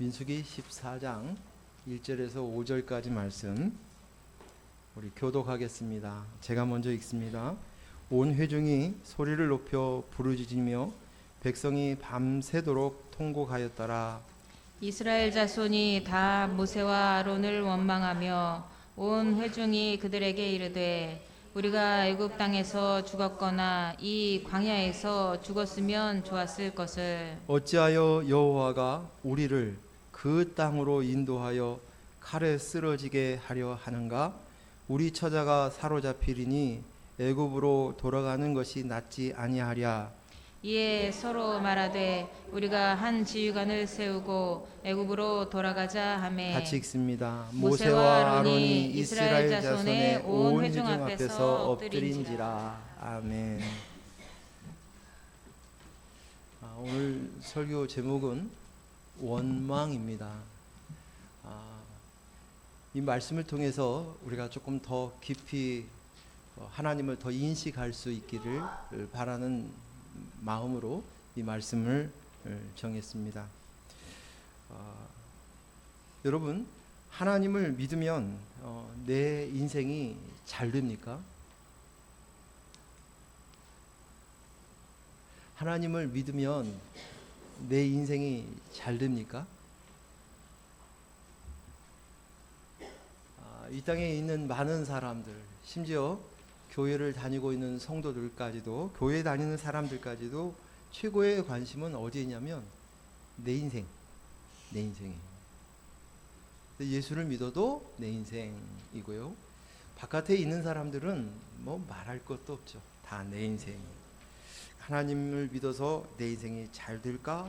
민수기 14장 1절에서 5절까지 말씀 우리 교독하겠습니다. 제가 먼저 읽습니다. 온 회중이 소리를 높여 부르짖으며 백성이 밤새도록 통곡하였더라. 이스라엘 자손이 다 모세와 아론을 원망하며 온 회중이 그들에게 이르되 우리가 애굽 땅에서 죽었거나 이 광야에서 죽었으면 좋았을 것을 어찌하여 여호와가 우리를 그 땅으로 인도하여 칼에 쓰러지게 하려 하는가? 우리 처자가 사로잡히리니 애굽으로 돌아가는 것이 낫지 아니하랴. 이에 서로 말하되 우리가 한 지휘관을 세우고 애굽으로 돌아가자 하매 같이 읽습니다. 모세와 아론이 이스라엘 자손의 온 회중 앞에서 엎드린지라. 아멘. 오늘 설교 제목은 원망입니다. 이 말씀을 통해서 우리가 조금 더 깊이 하나님을 더 인식할 수 있기를 바라는 마음으로 이 말씀을 정했습니다. 여러분, 하나님을 믿으면 내 인생이 잘 됩니까? 하나님을 믿으면 내 인생이 잘 됩니까? 이 땅에 있는 많은 사람들, 심지어 교회를 다니고 있는 성도들까지도, 교회 다니는 사람들까지도 최고의 관심은 어디에 있냐면 내 인생, 내 인생이에요. 예수를 믿어도 내 인생이고요. 바깥에 있는 사람들은 뭐 말할 것도 없죠. 다 내 인생. 하나님을 믿어서 내 인생이 잘 될까?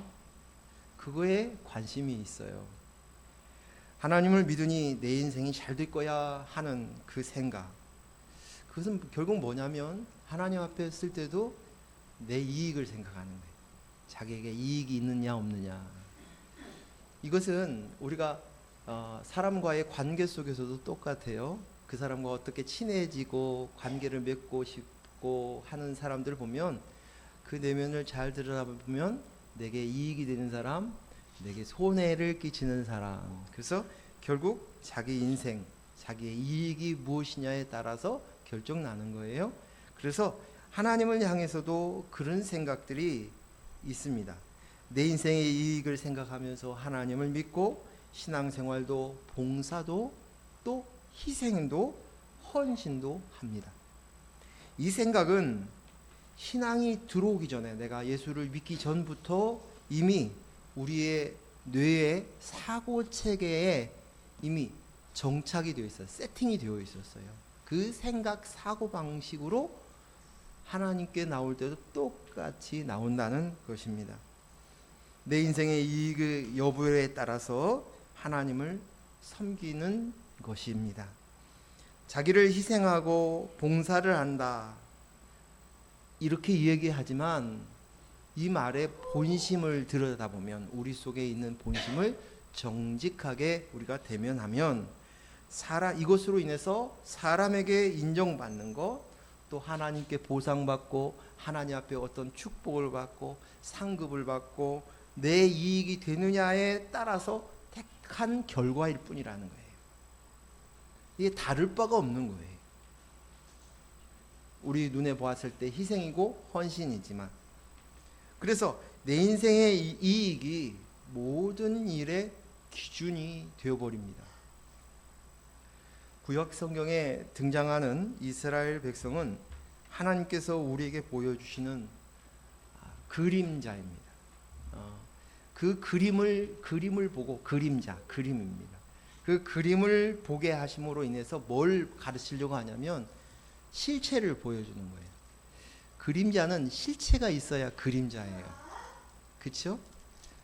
그거에 관심이 있어요. 하나님을 믿으니 내 인생이 잘 될 거야 하는 그 생각. 그것은 결국 뭐냐면 하나님 앞에 쓸 때도 내 이익을 생각하는 거예요. 자기에게 이익이 있느냐 없느냐. 이것은 우리가 사람과의 관계 속에서도 똑같아요. 그 사람과 어떻게 친해지고 관계를 맺고 싶고 하는 사람들을 보면 그 내면을 잘 들여다보면 내게 이익이 되는 사람, 내게 손해를 끼치는 사람. 그래서 결국 자기 인생, 자기의 이익이 무엇이냐에 따라서 결정나는 거예요. 그래서 하나님을 향해서도 그런 생각들이 있습니다. 내 인생의 이익을 생각하면서 하나님을 믿고 신앙생활도 봉사도 또 희생도 헌신도 합니다. 이 생각은 신앙이 들어오기 전에, 내가 예수를 믿기 전부터 이미 우리의 뇌의 사고체계에 이미 정착이 되어 있어요. 세팅이 되어 있었어요. 그 생각 사고방식으로 하나님께 나올 때도 똑같이 나온다는 것입니다. 내 인생의 이익의 여부에 따라서 하나님을 섬기는 것입니다. 자기를 희생하고 봉사를 한다, 이렇게 얘기하지만 이 말의 본심을 들여다보면, 우리 속에 있는 본심을 정직하게 우리가 대면하면 이것으로 인해서 사람에게 인정받는 것, 또 하나님께 보상받고 하나님 앞에 어떤 축복을 받고 상급을 받고 내 이익이 되느냐에 따라서 택한 결과일 뿐이라는 거예요. 이게 다를 바가 없는 거예요. 우리 눈에 보았을 때 희생이고 헌신이지만, 그래서 내 인생의 이익이 모든 일의 기준이 되어버립니다. 구약 성경에 등장하는 이스라엘 백성은 하나님께서 우리에게 보여주시는 그림자입니다. 그 그림을 보고, 그림입니다. 그 그림을 보게 하심으로 인해서 뭘 가르치려고 하냐면 실체를 보여주는 거예요. 그림자는 실체가 있어야 그림자예요. 그렇죠?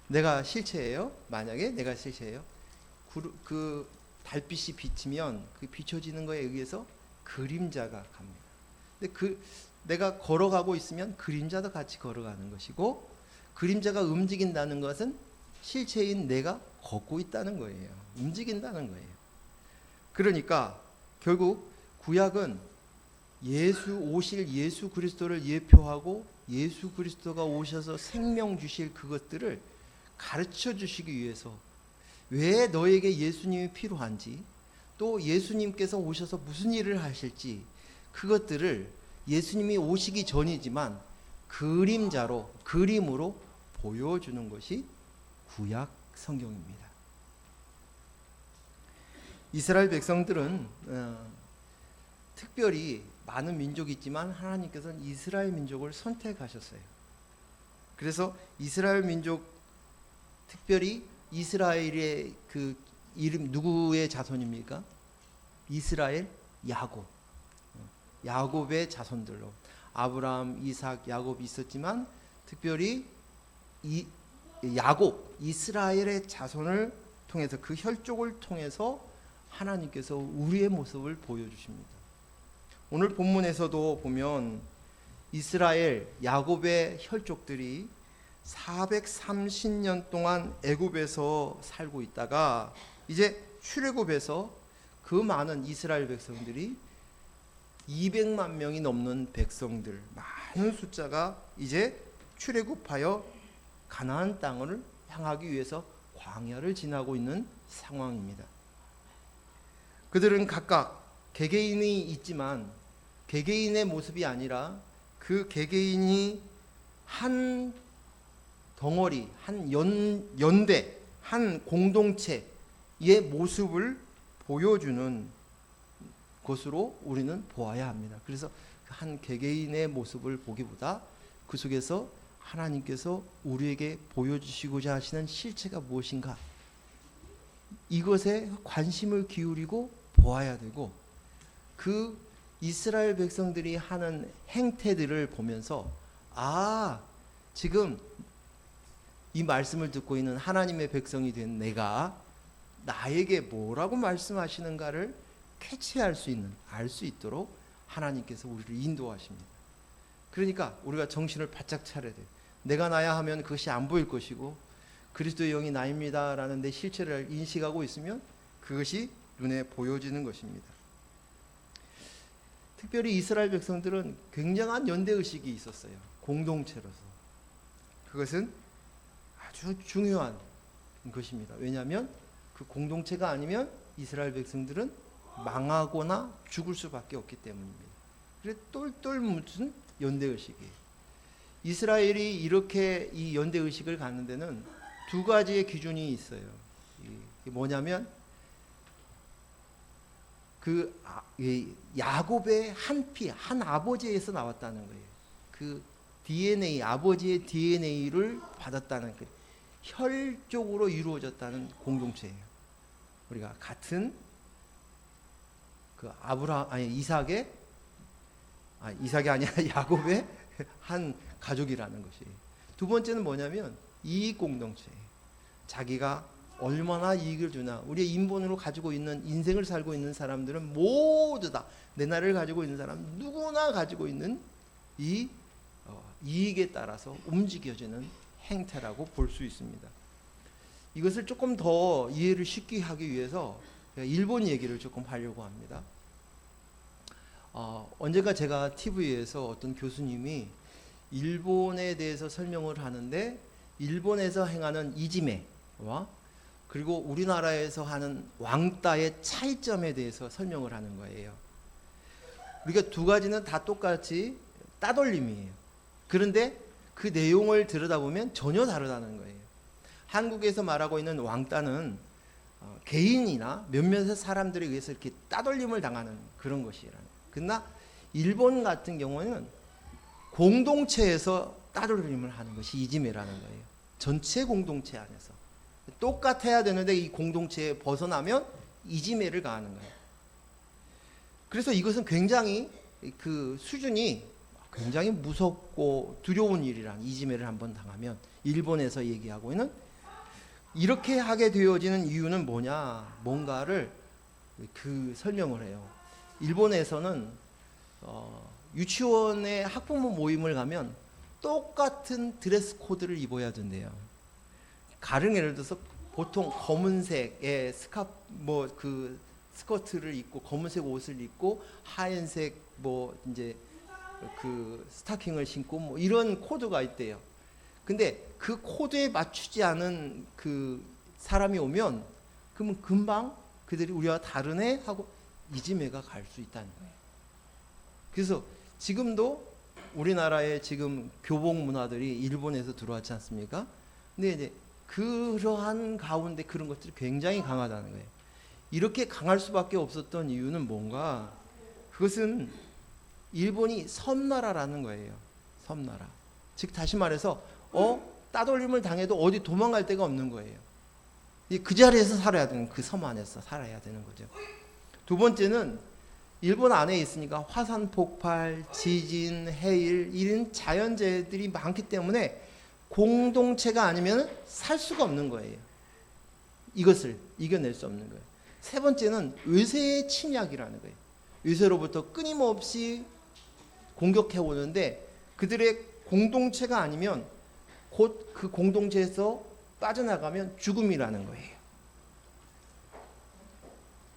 내가 실체예요. 만약에 내가 실체예요. 그 달빛이 비치면 그 비춰지는 거에 의해서 그림자가 갑니다. 근데 내가 걸어가고 있으면 그림자도 같이 걸어가는 것이고, 그림자가 움직인다는 것은 실체인 내가 걷고 있다는 거예요. 움직인다는 거예요. 그러니까 결국 구약은 오실 예수 그리스도를 예표하고 예수 그리스도가 오셔서 생명 주실 그것들을 가르쳐 주시기 위해서 왜 너에게 예수님이 필요한지, 또 예수님께서 오셔서 무슨 일을 하실지, 그것들을 예수님이 오시기 전이지만 그림자로, 그림으로 보여주는 것이 구약 성경입니다. 이스라엘 백성들은 특별히 많은 민족이 있지만 하나님께서는 이스라엘 민족을 선택하셨어요. 그래서 이스라엘 민족, 특별히 이스라엘의 그 이름, 누구의 자손입니까? 이스라엘, 야곱. 야곱의 자손들로 아브라함, 이삭, 야곱이 있었지만 특별히 야곱, 이스라엘의 자손을 통해서, 그 혈족을 통해서 하나님께서 우리의 모습을 보여주십니다. 오늘 본문에서도 보면 이스라엘, 야곱의 혈족들이 430년 동안 애굽에서 살고 있다가 이제 출애굽에서 그 많은 이스라엘 백성들이 200만 명이 넘는 백성들, 많은 숫자가 이제 출애굽하여 가나안 땅을 향하기 위해서 광야를 지나고 있는 상황입니다. 그들은 각각 개개인이 있지만 개개인의 모습이 아니라 그 개개인이 한 덩어리, 한 연대, 한 공동체의 모습을 보여주는 것으로 우리는 보아야 합니다. 그래서 한 개개인의 모습을 보기보다 그 속에서 하나님께서 우리에게 보여주시고자 하시는 실체가 무엇인가, 이것에 관심을 기울이고 보아야 되고, 그 이스라엘 백성들이 하는 행태들을 보면서 지금 이 말씀을 듣고 있는 하나님의 백성이 된 내가 나에게 뭐라고 말씀하시는가를 캐치할 수 있는, 알 수 있도록 하나님께서 우리를 인도하십니다. 그러니까 우리가 정신을 바짝 차려야 돼요. 내가 나야 하면 그것이 안 보일 것이고, 그리스도의 영이 나입니다 라는 내 실체를 인식하고 있으면 그것이 눈에 보여지는 것입니다. 특별히 이스라엘 백성들은 굉장한 연대의식이 있었어요. 공동체로서. 그것은 아주 중요한 것입니다. 왜냐하면 그 공동체가 아니면 이스라엘 백성들은 망하거나 죽을 수밖에 없기 때문입니다. 그래서 똘똘 묻은 연대의식이에요. 이스라엘이 이렇게 이 연대의식을 갖는 데는 두 가지의 기준이 있어요. 이게 뭐냐면 그 야곱의 한 피, 한 아버지에서 나왔다는 거예요. 그 DNA, 아버지의 DNA를 받았다는 거예요. 혈족으로 이루어졌다는 공동체예요. 우리가 같은 그 이삭이 아니라 야곱의 한 가족이라는 것이에요. 두 번째는 뭐냐면 이익 공동체예요. 자기가 얼마나 이익을 주나. 우리의 인본으로 가지고 있는, 인생을 살고 있는 사람들은 모두 다, 내 나라를 가지고 있는 사람 누구나 가지고 있는 이 이익에 따라서 움직여지는 행태라고 볼 수 있습니다. 이것을 조금 더 이해를 쉽게 하기 위해서 일본 얘기를 조금 하려고 합니다. 언젠가 제가 TV에서 어떤 교수님이 일본에 대해서 설명을 하는데, 일본에서 행하는 이지메와 그리고 우리나라에서 하는 왕따의 차이점에 대해서 설명을 하는 거예요. 우리가 두 가지는 다 똑같이 따돌림이에요. 그런데 그 내용을 들여다보면 전혀 다르다는 거예요. 한국에서 말하고 있는 왕따는 개인이나 몇몇의 사람들에 의해서 이렇게 따돌림을 당하는 그런 것이라는 거예요. 그러나 일본 같은 경우는 공동체에서 따돌림을 하는 것이 이지메라는 거예요. 전체 공동체 안에서 똑같아야 되는데 이 공동체에 벗어나면 이지메를 가하는 거예요. 그래서 이것은 굉장히 그 수준이 굉장히 무섭고 두려운 일이란, 이지메를 한번 당하면 일본에서 얘기하고 있는, 이렇게 하게 되어지는 이유는 뭐냐, 뭔가를 그 설명을 해요. 일본에서는 유치원에 학부모 모임을 가면 똑같은 드레스 코드를 입어야 된대요. 가령 예를 들어서 보통 검은색의 스커트를 입고 검은색 옷을 입고 하얀색 이제 그 스타킹을 신고 이런 코드가 있대요. 근데 그 코드에 맞추지 않은 그 사람이 오면 그러면 금방 그들이 우리와 다르네 하고 이지매가 갈 수 있다는 거예요. 그래서 지금도 우리나라의 지금 교복 문화들이 일본에서 들어왔지 않습니까? 근데 이제 그러한 가운데 그런 것들이 굉장히 강하다는 거예요. 이렇게 강할 수밖에 없었던 이유는 뭔가? 그것은 일본이 섬나라라는 거예요. 섬나라. 즉 다시 말해서 따돌림을 당해도 어디 도망갈 데가 없는 거예요. 그 자리에서 살아야 되는, 그 섬 안에서 살아야 되는 거죠. 두 번째는 일본 안에 있으니까 화산 폭발, 지진, 해일 이런 자연재해들이 많기 때문에 공동체가 아니면 살 수가 없는 거예요. 이것을 이겨낼 수 없는 거예요. 세 번째는 외세의 침략이라는 거예요. 외세로부터 끊임없이 공격해 오는데 그들의 공동체가 아니면 곧 그 공동체에서 빠져나가면 죽음이라는 거예요.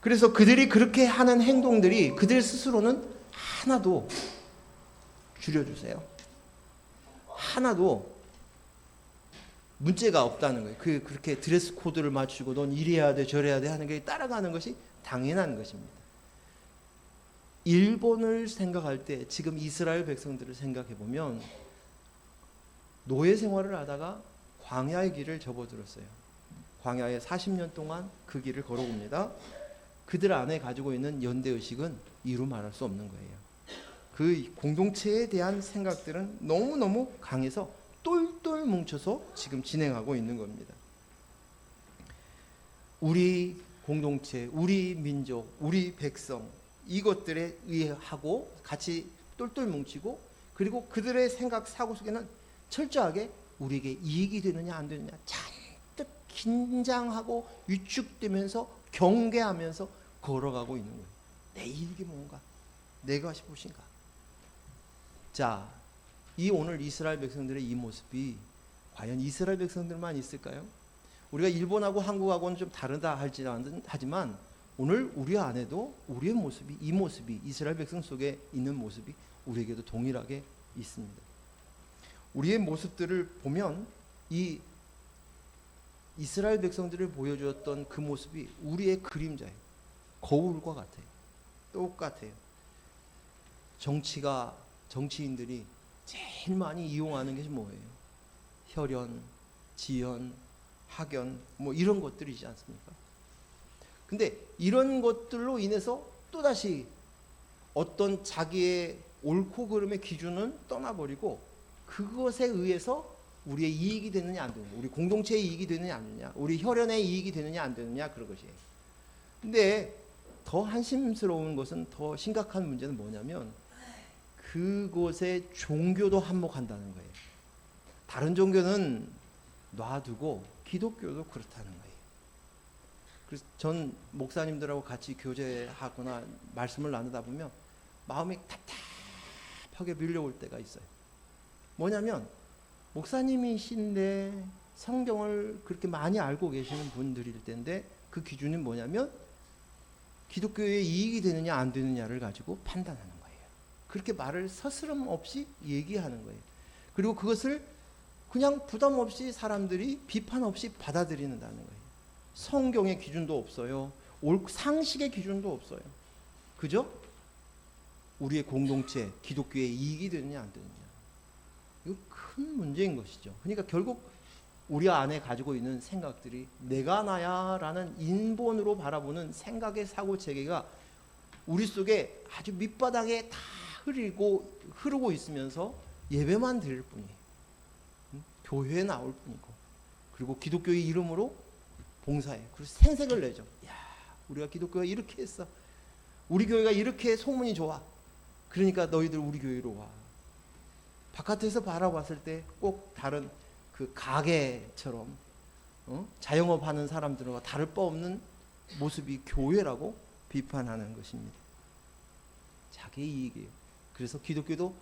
그래서 그들이 그렇게 하는 행동들이 그들 스스로는 하나도 줄여주세요. 하나도 문제가 없다는 거예요. 그렇게 드레스 코드를 맞추고 넌 이래야 돼 저래야 돼 하는 게 따라가는 것이 당연한 것입니다. 일본을 생각할 때 지금 이스라엘 백성들을 생각해 보면 노예 생활을 하다가 광야의 길을 접어들었어요. 광야에 40년 동안 그 길을 걸어옵니다. 그들 안에 가지고 있는 연대의식은 이루 말할 수 없는 거예요. 그 공동체에 대한 생각들은 너무너무 강해서 똘똘 뭉쳐서 지금 진행하고 있는 겁니다. 우리 공동체, 우리 민족, 우리 백성 이것들에 의하고 같이 똘똘 뭉치고 그리고 그들의 생각 사고 속에는 철저하게 우리에게 이익이 되느냐 안 되느냐 잔뜩 긴장하고 위축되면서 경계하면서 걸어가고 있는 거예요. 내 이익이 뭔가? 내가 무엇인가? 자, 이 오늘 이스라엘 백성들의 이 모습이 과연 이스라엘 백성들만 있을까요? 우리가 일본하고 한국하고는 좀 다르다 하지만 오늘 우리 안에도 우리의 모습이 이 모습이 이스라엘 백성 속에 있는 모습이 우리에게도 동일하게 있습니다. 우리의 모습들을 보면 이 이스라엘 백성들을 보여주었던 그 모습이 우리의 그림자예요. 거울과 같아요. 똑같아요. 정치인들이 제일 많이 이용하는 것이 뭐예요? 혈연, 지연, 학연 뭐 이런 것들이지 않습니까? 근데 이런 것들로 인해서 또다시 어떤 자기의 옳고 그름의 기준은 떠나버리고 그것에 의해서 우리의 이익이 되느냐 안 되느냐, 우리 공동체의 이익이 되느냐 안 되느냐, 우리 혈연의 이익이 되느냐 안 되느냐 그런 것이에요. 근데 더 한심스러운 것은, 더 심각한 문제는 뭐냐면 그곳에 종교도 한몫한다는 거예요. 다른 종교는 놔두고 기독교도 그렇다는 거예요. 그래서 전 목사님들하고 같이 교제하거나 말씀을 나누다 보면 마음이 답답하게 밀려올 때가 있어요. 뭐냐면 목사님이신데 성경을 그렇게 많이 알고 계시는 분들일 텐데 그 기준이 뭐냐면 기독교에 이익이 되느냐 안 되느냐를 가지고 판단하는 거예요. 그렇게 말을 서스럼 없이 얘기하는 거예요. 그리고 그것을 그냥 부담 없이 사람들이 비판 없이 받아들이는다는 거예요. 성경의 기준도 없어요. 상식의 기준도 없어요. 그죠? 우리의 공동체, 기독교에 이익이 되느냐 안 되느냐. 이거 큰 문제인 것이죠. 그러니까 결국 우리 안에 가지고 있는 생각들이 내가 나야라는 인본으로 바라보는 생각의 사고 체계가 우리 속에 아주 밑바닥에 다 흐르고 있으면서 예배만 드릴 뿐이에요. 교회에 나올 뿐이고, 그리고 기독교의 이름으로 봉사해. 그리고 생색을 내죠. 야, 우리가 기독교가 이렇게 했어. 우리 교회가 이렇게 소문이 좋아. 그러니까 너희들 우리 교회로 와. 바깥에서 바라봤을 때 꼭 다른 그 가게처럼 자영업 하는 사람들과 다를 바 없는 모습이 교회라고 비판하는 것입니다. 자기 이익이에요. 그래서 기독교도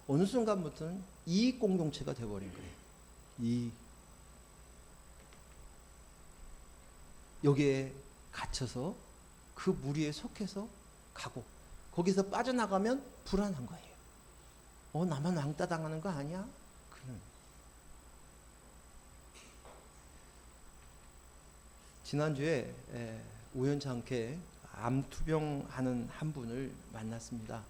어느 순간부터는 이익 공동체가 되어버린 거예요. 여기에 갇혀서 그 무리에 속해서 가고 거기서 빠져나가면 불안한 거예요. 나만 왕따 당하는 거 아니야? 지난주에 우연찮게 암투병하는 한 분을 만났습니다.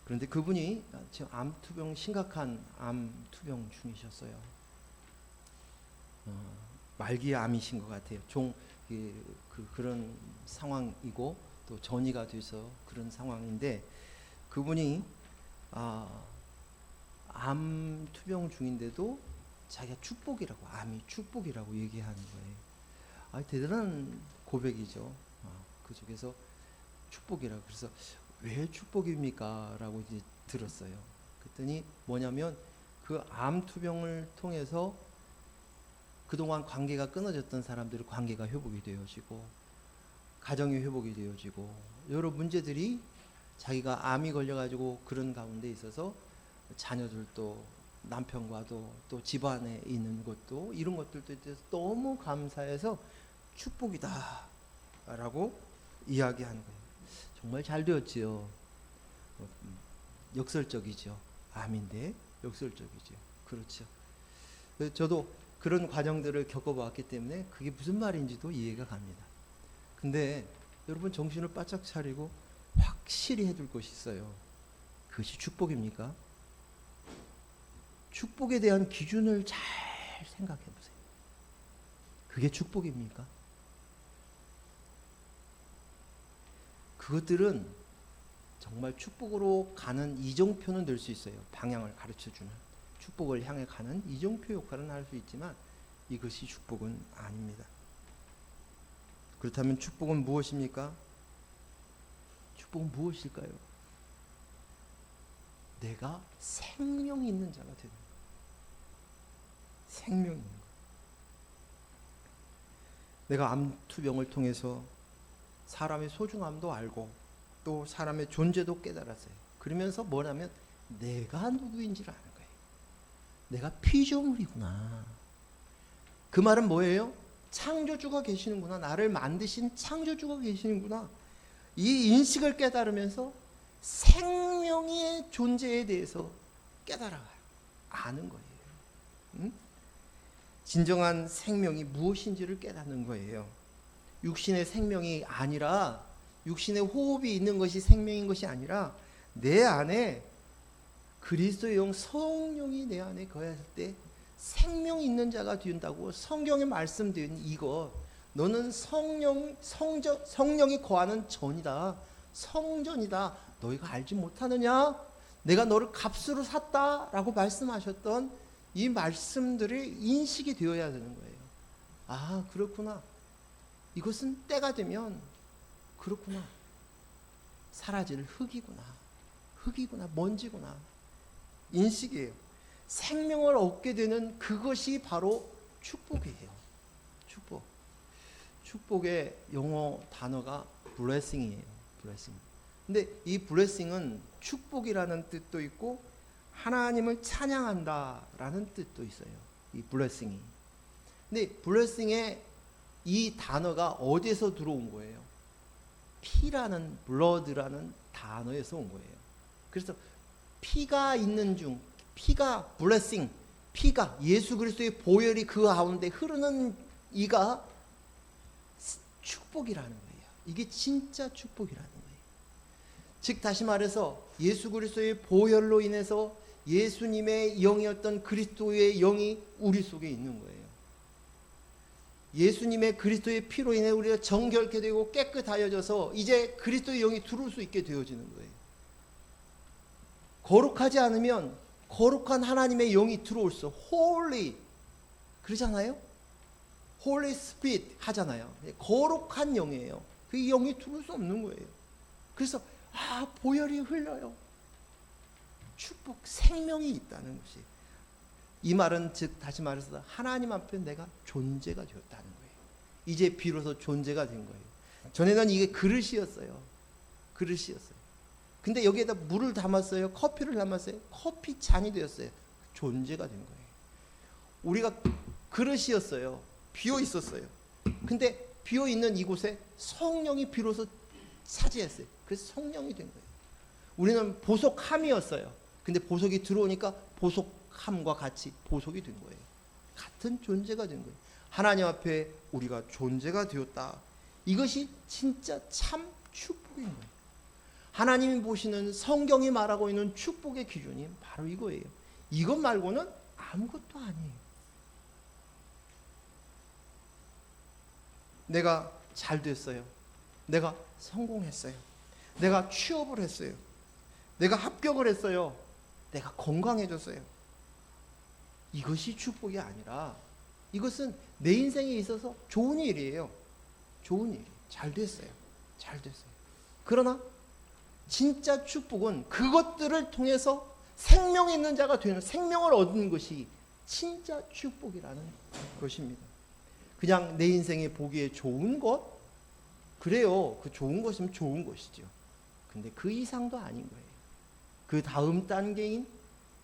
그런데 그분이 지금 암투병, 심각한 암투병 중이셨어요. 말기 암이신 것 같아요. 그런 상황이고 또 전이가 돼서 그런 상황인데, 그분이 암 투병 중인데도 자기가 축복이라고, 암이 축복이라고 얘기하는 거예요. 대단한 고백이죠. 그 속에서 축복이라고. 그래서 왜 축복입니까? 라고 이제 들었어요. 그랬더니 뭐냐면 그 암 투병을 통해서 그동안 관계가 끊어졌던 사람들의 관계가 회복이 되어지고, 가정이 회복이 되어지고, 여러 문제들이 자기가 암이 걸려가지고 그런 가운데 있어서 자녀들도, 남편과도, 또 집안에 있는 것도, 이런 것들도 너무 감사해서 축복이다 라고 이야기하는 거예요. 정말 잘 되었지요. 역설적이죠. 암인데 역설적이죠. 그렇죠. 저도 그런 과정들을 겪어봤기 때문에 그게 무슨 말인지도 이해가 갑니다. 근데 여러분, 정신을 바짝 차리고 확실히 해둘 것이 있어요. 그것이 축복입니까? 축복에 대한 기준을 잘 생각해 보세요. 그게 축복입니까? 그것들은 정말 축복으로 가는 이정표는 될 수 있어요. 방향을 가르쳐주는, 축복을 향해 가는 이정표 역할은 할 수 있지만 이것이 축복은 아닙니다. 그렇다면 축복은 무엇입니까? 축복은 무엇일까요? 내가 생명이 있는 자가 되는 것. 생명이 있는 것. 내가 암투병을 통해서 사람의 소중함도 알고 또 사람의 존재도 깨달았어요. 그러면서 뭐냐면 내가 누구인지를 아는 거예요. 내가 피조물이구나. 그 말은 뭐예요? 창조주가 계시는구나. 나를 만드신 창조주가 계시는구나. 이 인식을 깨달으면서 생명의 존재에 대해서 깨달아가요. 아는 거예요. 응? 진정한 생명이 무엇인지를 깨닫는 거예요. 육신의 생명이 아니라, 육신의 호흡이 있는 것이 생명인 것이 아니라 내 안에 그리스도의 영 성령이 내 안에 거했을 때 생명이 있는 자가 된다고 성경에 말씀드린 이것, 너는 성령이 거하는 전이다, 성전이다, 너희가 알지 못하느냐? 내가 너를 값으로 샀다라고 말씀하셨던 이 말씀들이 인식이 되어야 되는 거예요. 그렇구나. 이것은 때가 되면 그렇구나. 사라질 흙이구나. 먼지구나. 인식이에요. 생명을 얻게 되는 그것이 바로 축복이에요. 축복. 축복의 영어 단어가 blessing이에요. blessing. 근데 이 blessing은 축복이라는 뜻도 있고 하나님을 찬양한다라는 뜻도 있어요. 이 blessing이. 근데 blessing의 이 단어가 어디에서 들어온 거예요? 피라는, blood라는 단어에서 온 거예요. 그래서 피가 있는 중, 피가 blessing, 피가 예수 그리스도의 보혈이 그 가운데 흐르는 이가 축복이라는 거예요. 이게 진짜 축복이라는 거예요. 즉 다시 말해서 예수 그리스도의 보혈로 인해서 예수님의 영이었던 그리스도의 영이 우리 속에 있는 거예요. 예수님의 그리스도의 피로 인해 우리가 정결케 되고 깨끗하여져서 이제 그리스도의 영이 들어올 수 있게 되어지는 거예요. 거룩하지 않으면 거룩한 하나님의 영이 들어올 수, holy 그러잖아요. Holy Spirit 하잖아요. 거룩한 영이에요. 그 영이 들어올 수 없는 거예요. 그래서 보혈이 흘러요. 축복, 생명이 있다는 것이. 이 말은 즉 다시 말해서 하나님 앞에 내가 존재가 되었다는 거예요. 이제 비로소 존재가 된 거예요. 전에는 이게 그릇이었어요. 근데 여기에다 물을 담았어요. 커피를 담았어요. 커피 잔이 되었어요. 존재가 된 거예요. 우리가 그릇이었어요. 비어 있었어요. 근데 비어 있는 이곳에 성령이 비로소 차지했어요. 그래서 성령이 된 거예요. 우리는 보석함이었어요. 근데 보석이 들어오니까 보석함과 같이 보석이 된 거예요. 같은 존재가 된 거예요. 하나님 앞에 우리가 존재가 되었다. 이것이 진짜 참 축복인 거예요. 하나님이 보시는 성경이 말하고 있는 축복의 기준이 바로 이거예요. 이것 말고는 아무것도 아니에요. 내가 잘 됐어요. 내가 성공했어요. 내가 취업을 했어요. 내가 합격을 했어요. 내가 건강해졌어요. 이것이 축복이 아니라 이것은 내 인생에 있어서 좋은 일이에요. 좋은 일. 잘 됐어요. 잘 됐어요. 그러나 진짜 축복은 그것들을 통해서 생명 있는 자가 되는, 생명을 얻는 것이 진짜 축복이라는 것입니다. 그냥 내 인생에 보기에 좋은 것, 그래요. 그 좋은 것이면 좋은 것이죠. 근데 그 이상도 아닌 거예요. 그 다음 단계인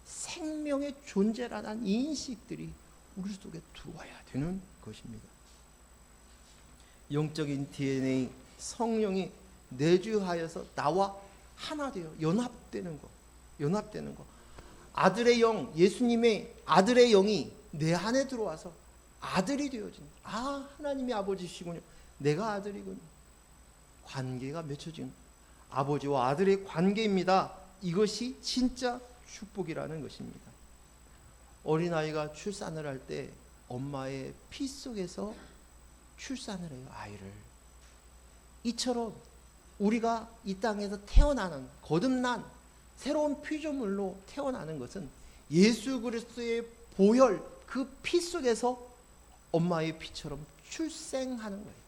생명의 존재라는 인식들이 우리 속에 들어와야 되는 것입니다. 영적인 DNA, 성령이 내주하여서 나와 하나 되어 연합되는 거. 아들의 영, 예수님의 아들의 영이 내 안에 들어와서 아들이 되어진, 아, 하나님이 아버지시군요. 내가 아들이군요. 관계가 맺혀진 아버지와 아들의 관계입니다. 이것이 진짜 축복이라는 것입니다. 어린아이가 출산을 할 때 엄마의 피 속에서 출산을 해요, 아이를. 이처럼 우리가 이 땅에서 태어나는, 거듭난 새로운 피조물로 태어나는 것은 예수 그리스도의 보혈, 그 피 속에서 엄마의 피처럼 출생하는 거예요.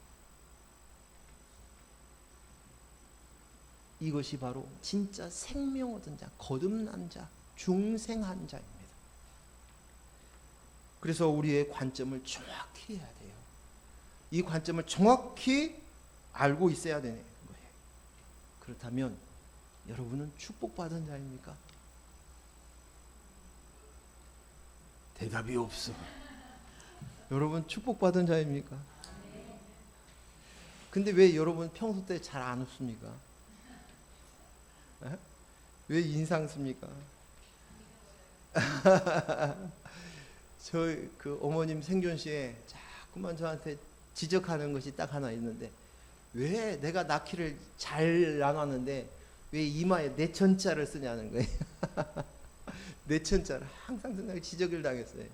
이것이 바로 진짜 생명 얻은 자, 거듭난 자, 중생한 자입니다. 그래서 우리의 관점을 정확히 해야 돼요. 이 관점을 정확히 알고 있어야 되는 거예요. 그렇다면 여러분은 축복받은 자입니까? 대답이 없어. 여러분 축복받은 자입니까? 근데 왜 여러분 평소 때 잘 안 웃습니까? 에? 왜 인상 씁니까? 저 그 어머님 생존시에 자꾸만 저한테 지적하는 것이 딱 하나 있는데, 왜 내가 낳기를 잘 나눴는데 왜 이마에 내천자를 쓰냐는 거예요. 내천자를 항상 쓴다고 지적을 당했어요.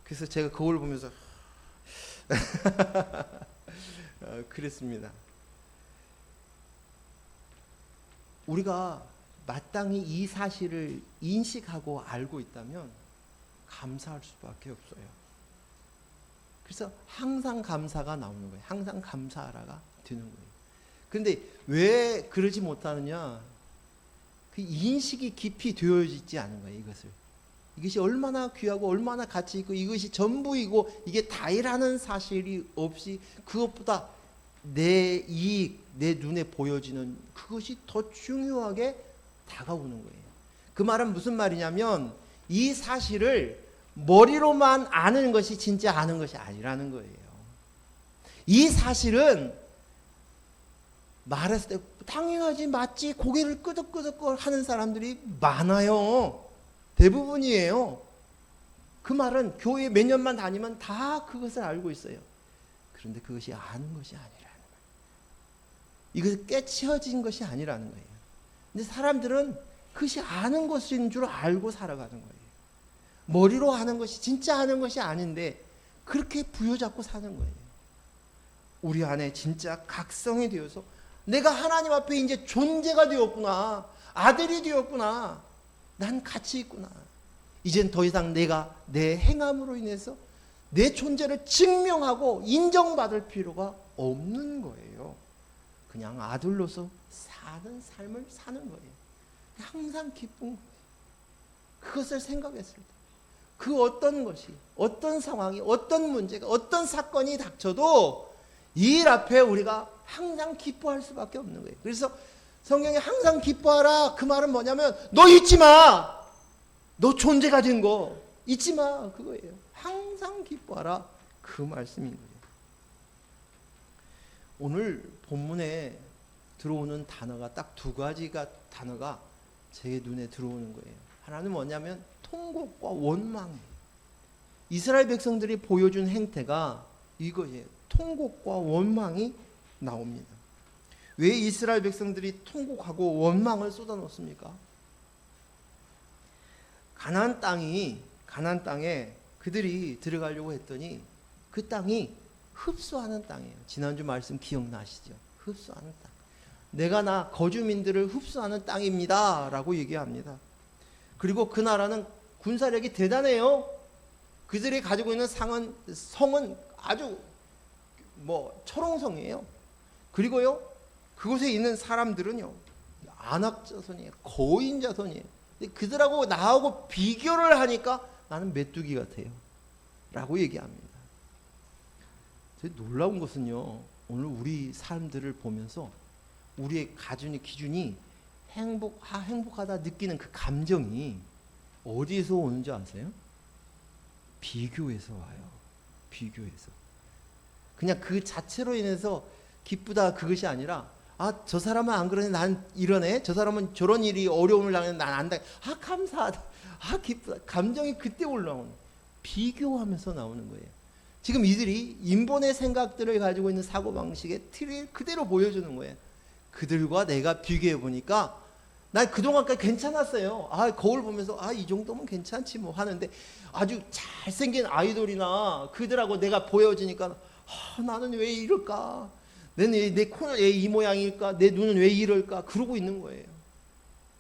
그래서 제가 그걸 보면서 그랬습니다. 우리가 마땅히 이 사실을 인식하고 알고 있다면 감사할 수밖에 없어요. 그래서 항상 감사가 나오는 거예요. 항상 감사하라가 되는 거예요. 그런데 왜 그러지 못하느냐? 그 인식이 깊이 되어 있지 않은 거예요. 이것이 얼마나 귀하고 얼마나 가치 있고 이것이 전부이고 이게 다이라는 사실이 없이 그것보다 내 이익, 내 눈에 보여지는 그것이 더 중요하게 다가오는 거예요. 그 말은 무슨 말이냐면 이 사실을 머리로만 아는 것이 진짜 아는 것이 아니라는 거예요. 이 사실은 말했을 때 당연하지, 맞지, 고개를 끄덕끄덕 하는 사람들이 많아요. 대부분이에요. 그 말은 교회 몇 년만 다니면 다 그것을 알고 있어요. 그런데 그것이 아는 것이 아니라는 거예요. 이것이 깨치어진 것이 아니라는 거예요. 근데 사람들은 그것이 아는 것인 줄 알고 살아가는 거예요. 머리로 아는 것이 진짜 아는 것이 아닌데 그렇게 부여잡고 사는 거예요. 우리 안에 진짜 각성이 되어서 내가 하나님 앞에 이제 존재가 되었구나, 아들이 되었구나, 난 가치 있구나. 이젠 더 이상 내가 내 행함으로 인해서 내 존재를 증명하고 인정받을 필요가 없는 거예요. 그냥 아들로서 사는 삶을 사는 거예요. 항상 기쁜 거예요. 그것을 생각했을 때 그 어떤 것이, 어떤 상황이, 어떤 문제가, 어떤 사건이 닥쳐도 이 일 앞에 우리가 항상 기뻐할 수밖에 없는 거예요. 그래서 성경에 항상 기뻐하라, 그 말은 뭐냐면 너 잊지 마, 너 존재 가진 거 잊지 마, 그거예요. 항상 기뻐하라, 그 말씀인 거예요. 오늘 본문에 들어오는 단어가 딱 두 가지가 단어가 제 눈에 들어오는 거예요. 하나는 뭐냐면 통곡과 원망이에요. 이스라엘 백성들이 보여준 행태가 이거예요. 통곡과 원망이 나옵니다. 왜 이스라엘 백성들이 통곡하고 원망을 쏟아놓습니까? 가나안 땅에 그들이 들어가려고 했더니 그 땅이 흡수하는 땅이에요. 지난주 말씀 기억나시죠? 흡수하는 땅. 내가 나 거주민들을 흡수하는 땅입니다 라고 얘기합니다. 그리고 그 나라는 군사력이 대단해요. 그들이 가지고 있는 성은 아주 철옹성이에요. 그리고요, 그곳에 있는 사람들은요, 안악 자손이에요. 거인 자손이에요. 근데 그들하고 나하고 비교를 하니까 나는 메뚜기 같아요 라고 얘기합니다. 놀라운 것은요, 오늘 우리 사람들을 보면서 우리의 기준이 행복하다 느끼는 그 감정이 어디에서 오는 줄 아세요? 비교에서 와요. 비교에서. 그냥 그 자체로 인해서 기쁘다 그것이 아니라, 저 사람은 안 그러네, 난 이러네, 저 사람은 저런 일이 어려움을 당하는 난 안다, 감사하다, 기쁘다. 감정이 그때 올라오는, 비교하면서 나오는 거예요. 지금 이들이 인본의 생각들을 가지고 있는 사고방식의 틀을 그대로 보여주는 거예요. 그들과 내가 비교해 보니까 난 그동안까지 괜찮았어요. 거울 보면서 이 정도면 괜찮지 뭐 하는데, 아주 잘생긴 아이돌이나 그들하고 내가 보여지니까 나는 왜 이럴까? 내 코는 왜 이 모양일까? 내 눈은 왜 이럴까? 그러고 있는 거예요.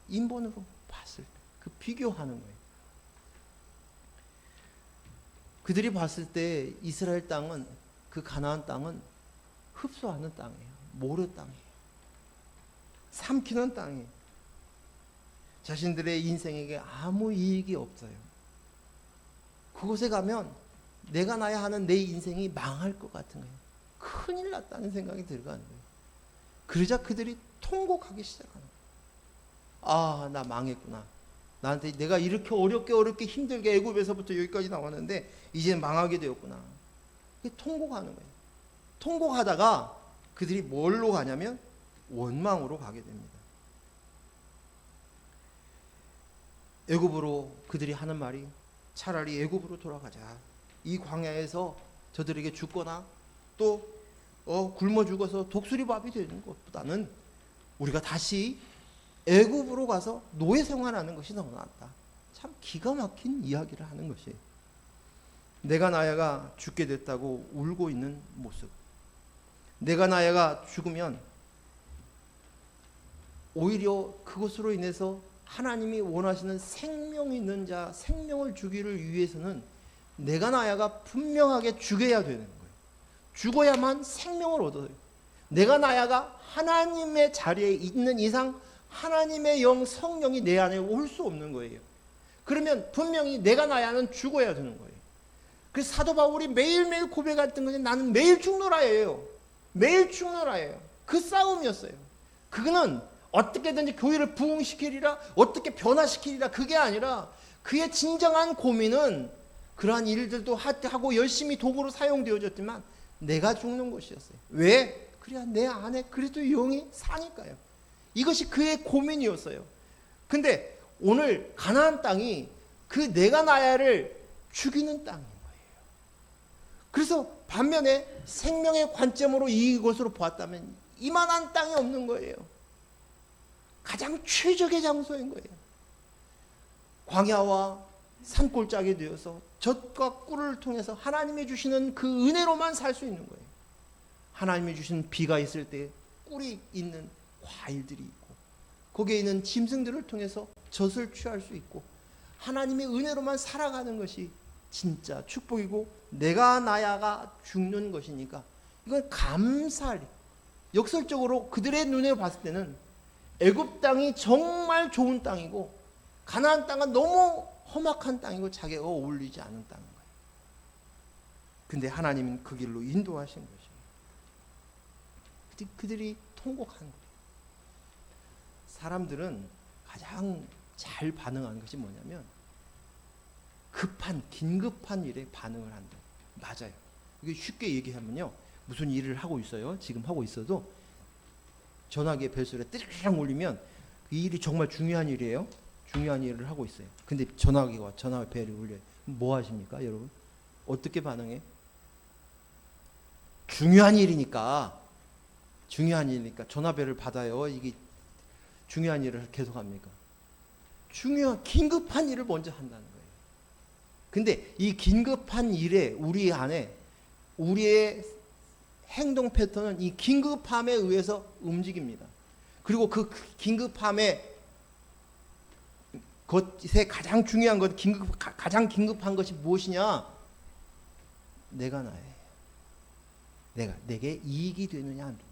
인본으로 봤을 때 그 비교하는 거예요. 그들이 봤을 때 이스라엘 땅은, 그 가나안 땅은 흡수하는 땅이에요. 모르 땅이에요. 삼키는 땅이에요. 자신들의 인생에게 아무 이익이 없어요. 그곳에 가면 내가 나야 하는 내 인생이 망할 것 같은 거예요. 큰일 났다는 생각이 들어가는 거예요. 그러자 그들이 통곡하기 시작하는 거예요. 나 망했구나. 나한테 내가 이렇게 어렵게 힘들게 애굽에서부터 여기까지 나왔는데 이제 망하게 되었구나. 통곡하는 거예요. 통곡하다가 그들이 뭘로 가냐면 원망으로 가게 됩니다. 애굽으로 그들이 하는 말이, 차라리 애굽으로 돌아가자. 이 광야에서 저들에게 죽거나 또 굶어 죽어서 독수리밥이 되는 것보다는 우리가 다시 애굽으로 가서 노예 생활하는 것이 더 낫다. 참 기가 막힌 이야기를 하는 것이에요. 내가 나야가 죽게 됐다고 울고 있는 모습. 내가 나야가 죽으면 오히려 그것으로 인해서 하나님이 원하시는 생명 있는 자, 생명을 주기를 위해서는 내가 나야가 분명하게 죽어야 되는 거예요. 죽어야만 생명을 얻어요. 내가 나야가 하나님의 자리에 있는 이상 하나님의 영, 성령이 내 안에 올 수 없는 거예요. 그러면 분명히 내가 나야는 죽어야 되는 거예요. 그래서 사도 바울이 매일매일 고백했던 것이 나는 매일 죽노라예요. 매일 죽노라예요. 그 싸움이었어요. 그거는 어떻게든지 교회를 부흥시키리라, 어떻게 변화시키리라, 그게 아니라 그의 진정한 고민은 그러한 일들도 하고 열심히 도구로 사용되어졌지만 내가 죽는 것이었어요. 왜? 그래야 내 안에 그래도 영이 사니까요. 이것이 그의 고민이었어요. 근데 오늘 가나안 땅이 그 내가 나야를 죽이는 땅인 거예요. 그래서 반면에 생명의 관점으로 이것으로 보았다면 이만한 땅이 없는 거예요. 가장 최적의 장소인 거예요. 광야와 산골짜기 되어서 젖과 꿀을 통해서 하나님이 주시는 그 은혜로만 살 수 있는 거예요. 하나님이 주시는 비가 있을 때 꿀이 있는 과일들이 있고 거기에 있는 짐승들을 통해서 젖을 취할 수 있고 하나님의 은혜로만 살아가는 것이 진짜 축복이고 내가 나야가 죽는 것이니까 이건 감사할, 역설적으로 그들의 눈에 봤을 때는 애굽 땅이 정말 좋은 땅이고 가나안 땅은 너무 험악한 땅이고 자기가 어울리지 않은 땅인 거예요. 근데 하나님은 그 길로 인도하신 것이에요. 그들이 통곡한 거예요. 사람들은 가장 잘 반응하는 것이 뭐냐면 긴급한 일에 반응을 한다. 맞아요. 이게 쉽게 얘기하면요. 무슨 일을 하고 있어요. 지금 하고 있어도 전화기에 벨소리가 띠르르 울리면 그 일이 정말 중요한 일이에요. 중요한 일을 하고 있어요. 근데 전화기가 벨이 울려요. 뭐 하십니까, 여러분? 어떻게 반응해? 중요한 일이니까 전화벨을 받아요. 이게 중요한 일을 계속합니까? 중요한 긴급한 일을 먼저 한다는 거예요. 근데 이 긴급한 일에 우리 안에 우리의 행동 패턴은 이 긴급함에 의해서 움직입니다. 그리고 그 긴급함에 것에 가장 중요한 것, 가장 긴급한 것이 무엇이냐? 내가 나예요. 내게 이익이 되느냐 안 되느냐.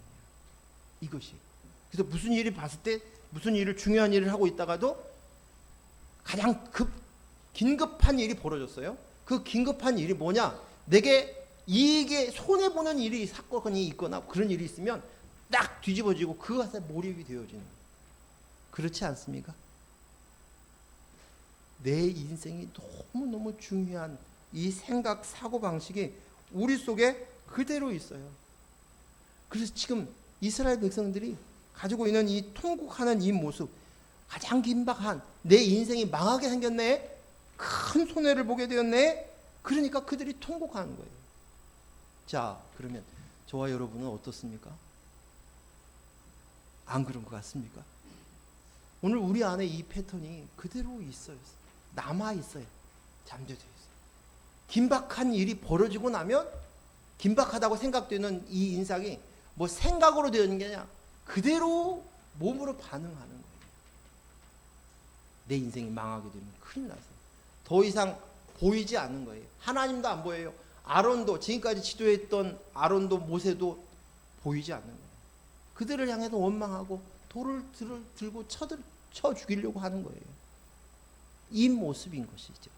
이것이. 그래서 무슨 일이 봤을 때 무슨 일을 중요한 일을 하고 있다가도 가장 긴급한 일이 벌어졌어요. 그 긴급한 일이 뭐냐? 내게 이익에 손해 보는 일이 사건이 있거나 그런 일이 있으면 딱 뒤집어지고 그것에 몰입이 되어지는. 그렇지 않습니까? 내 인생이 너무너무 중요한 이 생각 사고 방식이 우리 속에 그대로 있어요. 그래서 지금 이스라엘 백성들이 가지고 있는 이 통곡하는 이 모습, 가장 긴박한 내 인생이 망하게 생겼네, 큰 손해를 보게 되었네. 그러니까 그들이 통곡하는 거예요. 자, 그러면 저와 여러분은 어떻습니까? 안 그런 것 같습니까? 오늘 우리 안에 이 패턴이 그대로 있어요. 남아 있어요. 잠재되어 있어요. 긴박한 일이 벌어지고 나면 긴박하다고 생각되는 이 인상이 뭐 생각으로 되는 게 아니라 그대로 몸으로 반응하는 거예요. 내 인생이 망하게 되면 큰일 나서 더 이상 보이지 않는 거예요. 하나님도 안 보여요. 아론도, 지금까지 지도했던 아론도 모세도 보이지 않는 거예요. 그들을 향해서 원망하고 돌을 들고 쳐 죽이려고 하는 거예요. 이 모습인 것이죠.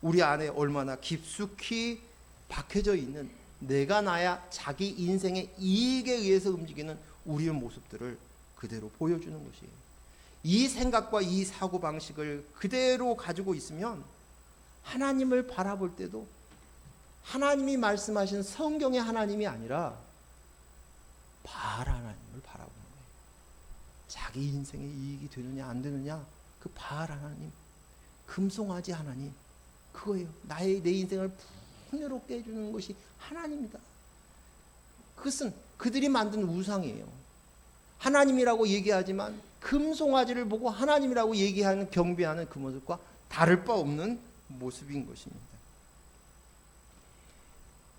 우리 안에 얼마나 깊숙이 박혀져 있는 내가 나야 자기 인생의 이익에 의해서 움직이는 우리의 모습들을 그대로 보여주는 것이에요. 이 생각과 이 사고방식을 그대로 가지고 있으면 하나님을 바라볼 때도 하나님이 말씀하신 성경의 하나님이 아니라 바알 하나님을 바라보는 거예요. 자기 인생의 이익이 되느냐 안 되느냐, 그 바알 하나님, 금송아지 하나님, 그거예요. 내 인생을 풍요롭게 해주는 것이 하나님이다. 그것은 그들이 만든 우상이에요. 하나님이라고 얘기하지만 금송아지를 보고 하나님이라고 얘기하는, 경배하는 그 모습과 다를 바 없는 모습인 것입니다.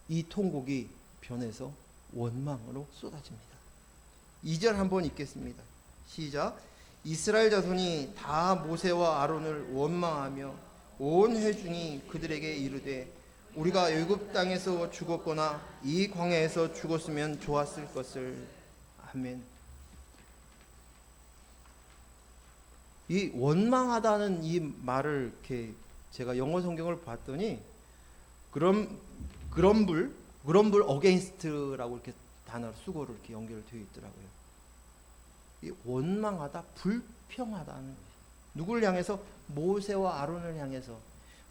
이 통곡이 변해서 원망으로 쏟아집니다. 2절 한번 읽겠습니다. 시작. 이스라엘 자손이 다 모세와 아론을 원망하며 온 회중이 그들에게 이르되 우리가 애굽 땅에서 죽었거나 이 광야에서 죽었으면 좋았을 것을. 아멘. 이 원망하다는 이 말을 이렇게 제가 영어 성경을 봤더니 grumble against라고 이렇게 단어 수고로 이렇게 연결되어 있더라고요. 이 원망하다, 불평하다는 거예요. 누구를 향해서? 모세와 아론을 향해서.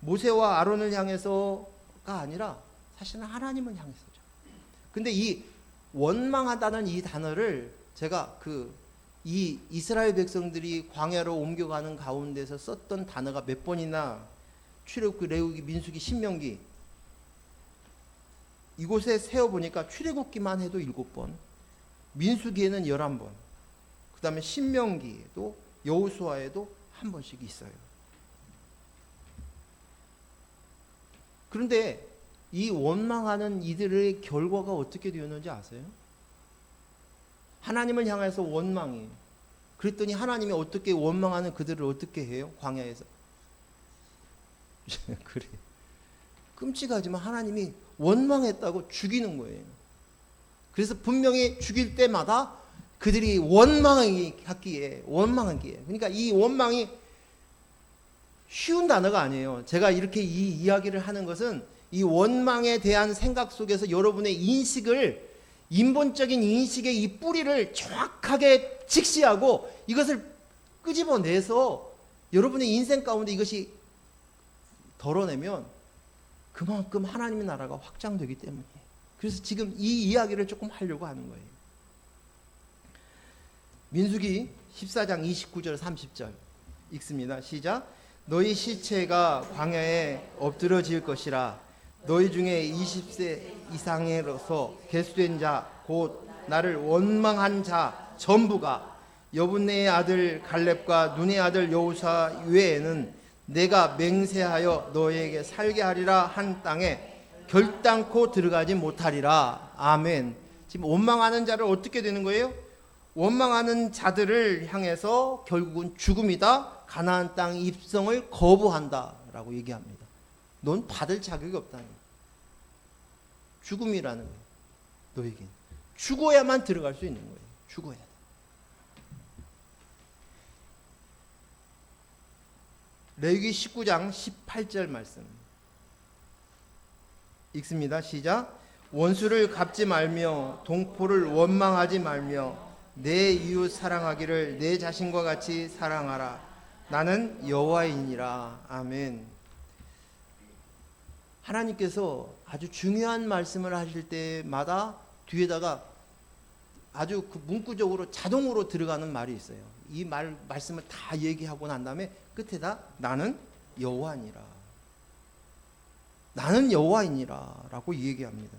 모세와 아론을 향해서가 아니라 사실은 하나님을 향해서죠. 근데 이 원망하다는 이 단어를 제가 이 이스라엘 백성들이 광야로 옮겨가는 가운데서 썼던 단어가 몇 번이나 출애굽기, 레위기, 민수기, 신명기 이곳에 세어보니까 출애굽기만 해도 7번, 민수기에는 11번, 그 다음에 신명기에도 여호수아에도 한 번씩 있어요. 그런데 이 원망하는 이들의 결과가 어떻게 되었는지 아세요? 하나님을 향해서 원망이에요. 그랬더니 하나님이 어떻게 원망하는 그들을 어떻게 해요? 광야에서. 그래. 끔찍하지만 하나님이 원망했다고 죽이는 거예요. 그래서 분명히 죽일 때마다 그들이 원망하기에. 그러니까 이 원망이 쉬운 단어가 아니에요. 제가 이렇게 이 이야기를 하는 것은 이 원망에 대한 생각 속에서 여러분의 인식을, 인본적인 인식의 이 뿌리를 정확하게 직시하고 이것을 끄집어내서 여러분의 인생 가운데 이것이 덜어내면 그만큼 하나님의 나라가 확장되기 때문이에요. 그래서 지금 이 이야기를 조금 하려고 하는 거예요. 민수기 14장 29절 30절 읽습니다. 시작. 너희 시체가 광야에 엎드러질 것이라. 너희 중에 20세 이상으로서 계수된 자 곧 나를 원망한 자 전부가 여분네의 아들 갈렙과 눈의 아들 여호사 외에는 내가 맹세하여 너희에게 살게 하리라 한 땅에 결단코 들어가지 못하리라. 아멘. 지금 원망하는 자를 어떻게 되는 거예요? 원망하는 자들을 향해서 결국은 죽음이다. 가나안 땅 입성을 거부한다라고 얘기합니다. 넌 받을 자격이 없다는 거예요. 죽음이라는 거예요. 너에겐 죽어야만 들어갈 수 있는 거예요. 죽어야 돼. 레위기 19장 18절 말씀 읽습니다. 시작. 원수를 갚지 말며 동포를 원망하지 말며 내 이웃 사랑하기를 내 자신과 같이 사랑하라. 나는 여호와이니라. 아멘. 하나님께서 아주 중요한 말씀을 하실 때마다 뒤에다가 아주 그 문구적으로 자동으로 들어가는 말이 있어요. 이 말씀을 다 얘기하고 난 다음에 끝에다 나는 여호와니라. 나는 여호와이니라 라고 얘기합니다.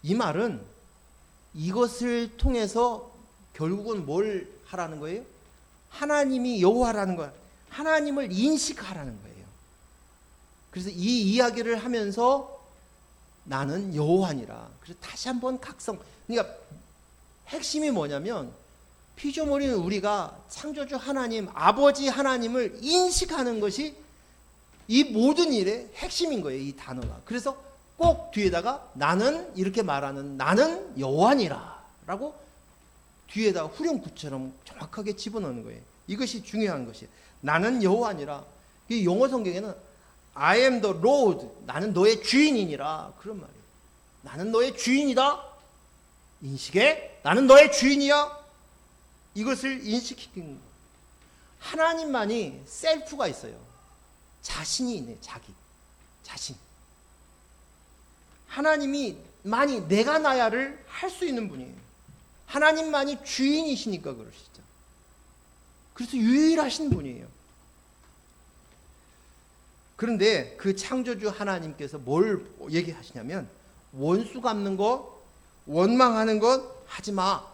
이 말은 이것을 통해서 결국은 뭘 하라는 거예요? 하나님이 여호와라는 거야. 하나님을 인식하라는 거예요. 그래서 이 이야기를 하면서 나는 여호와니라. 그래서 다시 한번 각성. 그러니까 핵심이 뭐냐면 피조물인 우리가 창조주 하나님, 아버지 하나님을 인식하는 것이 이 모든 일의 핵심인 거예요. 이 단어가. 그래서 꼭 뒤에다가 나는 이렇게 말하는 나는 여호와니라 라고 뒤에다가 후렴구처럼 정확하게 집어넣는 거예요. 이것이 중요한 것이에요. 나는 여호와니라. 이 영어 성경에는 I am the Lord. 나는 너의 주인이니라. 그런 말이에요. 나는 너의 주인이다. 인식해. 나는 너의 주인이야. 이것을 인식시키는 거예요. 하나님만이 셀프가 있어요. 자신이 있네. 자신. 하나님이만이 내가 나야를 할 수 있는 분이에요. 하나님만이 주인이시니까 그러시죠. 그래서 유일하신 분이에요. 그런데 그 창조주 하나님께서 뭘 얘기하시냐면 원수 갚는 것, 원망하는 것 하지 마.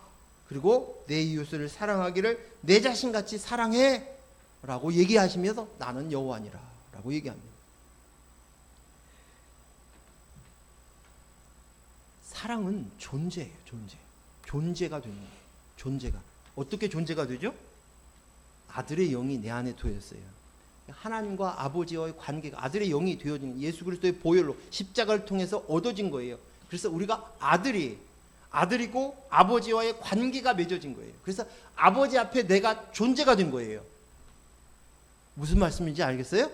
그리고 내 이웃을 사랑하기를 내 자신같이 사랑해 라고 얘기하시면서 나는 여호와니라 라고 얘기합니다. 사랑은 존재예요. 존재가 되는 거예요. 존재가. 어떻게 존재가 되죠? 아들의 영이 내 안에 도였어요. 하나님과 아버지와의 관계가 아들의 영이 되어진 예수 그리스도의 보혈로 십자가를 통해서 얻어진 거예요. 그래서 우리가 아들이고 아버지와의 관계가 맺어진 거예요. 그래서 아버지 앞에 내가 존재가 된 거예요. 무슨 말씀인지 알겠어요?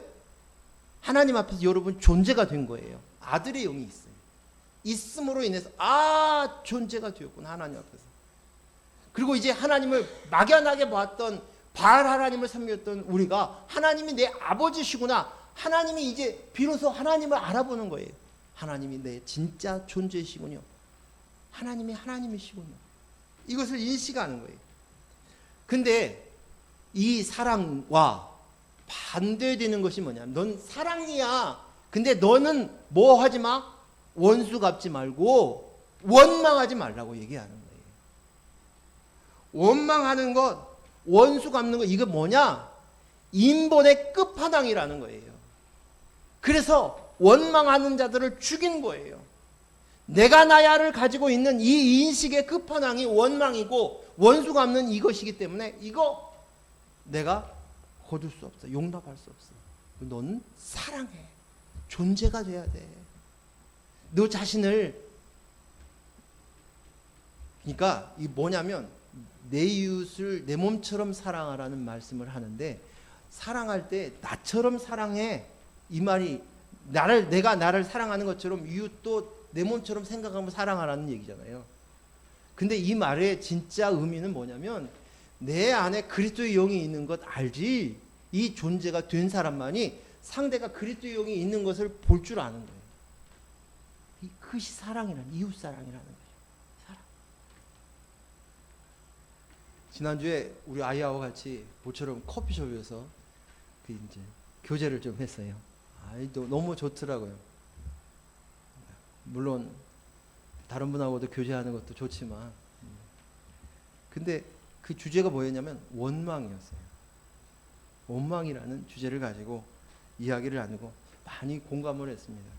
하나님 앞에서 여러분 존재가 된 거예요. 아들의 영이 있어요. 있음으로 인해서 존재가 되었구나 하나님 앞에서. 그리고 이제 하나님을 막연하게 봤던 바알 하나님을 섬겼던 우리가 하나님이 내 아버지시구나. 하나님이 이제 비로소 하나님을 알아보는 거예요. 하나님이 내 진짜 존재이시군요. 하나님이 하나님이시군요. 이것을 인식하는 거예요. 근데 이 사랑과 반대되는 것이 뭐냐면 넌 사랑이야. 근데 너는 뭐 하지 마? 원수 갚지 말고 원망하지 말라고 얘기하는 거예요. 원망하는 것, 원수 갚는 거 이거 뭐냐? 인본의 끝판왕이라는 거예요. 그래서 원망하는 자들을 죽인 거예요. 내가 나야를 가지고 있는 이 인식의 끝판왕이 원망이고 원수 갚는 이것이기 때문에 이거 내가 거둘 수 없어. 용납할 수 없어. 너는 사랑해. 존재가 돼야 돼. 너 자신을 그러니까 이 뭐냐면 내 이웃을 내 몸처럼 사랑하라는 말씀을 하는데 사랑할 때 나처럼 사랑해 이 말이 내가 나를 사랑하는 것처럼 이웃도 내 몸처럼 생각하면 사랑하라는 얘기잖아요. 근데 이 말의 진짜 의미는 뭐냐면 내 안에 그리스도의 영이 있는 것 알지? 이 존재가 된 사람만이 상대가 그리스도의 영이 있는 것을 볼 줄 아는 거예요. 그것이 사랑이라는 이웃 사랑이라는 거예요. 사랑. 지난주에 우리 아이하고 같이 모처럼 커피숍에서 그 이제 교제를 좀 했어요. 너무 좋더라고요. 물론 다른 분하고도 교제하는 것도 좋지만, 근데 그 주제가 뭐였냐면 원망이었어요. 원망이라는 주제를 가지고 이야기를 나누고 많이 공감을 했습니다.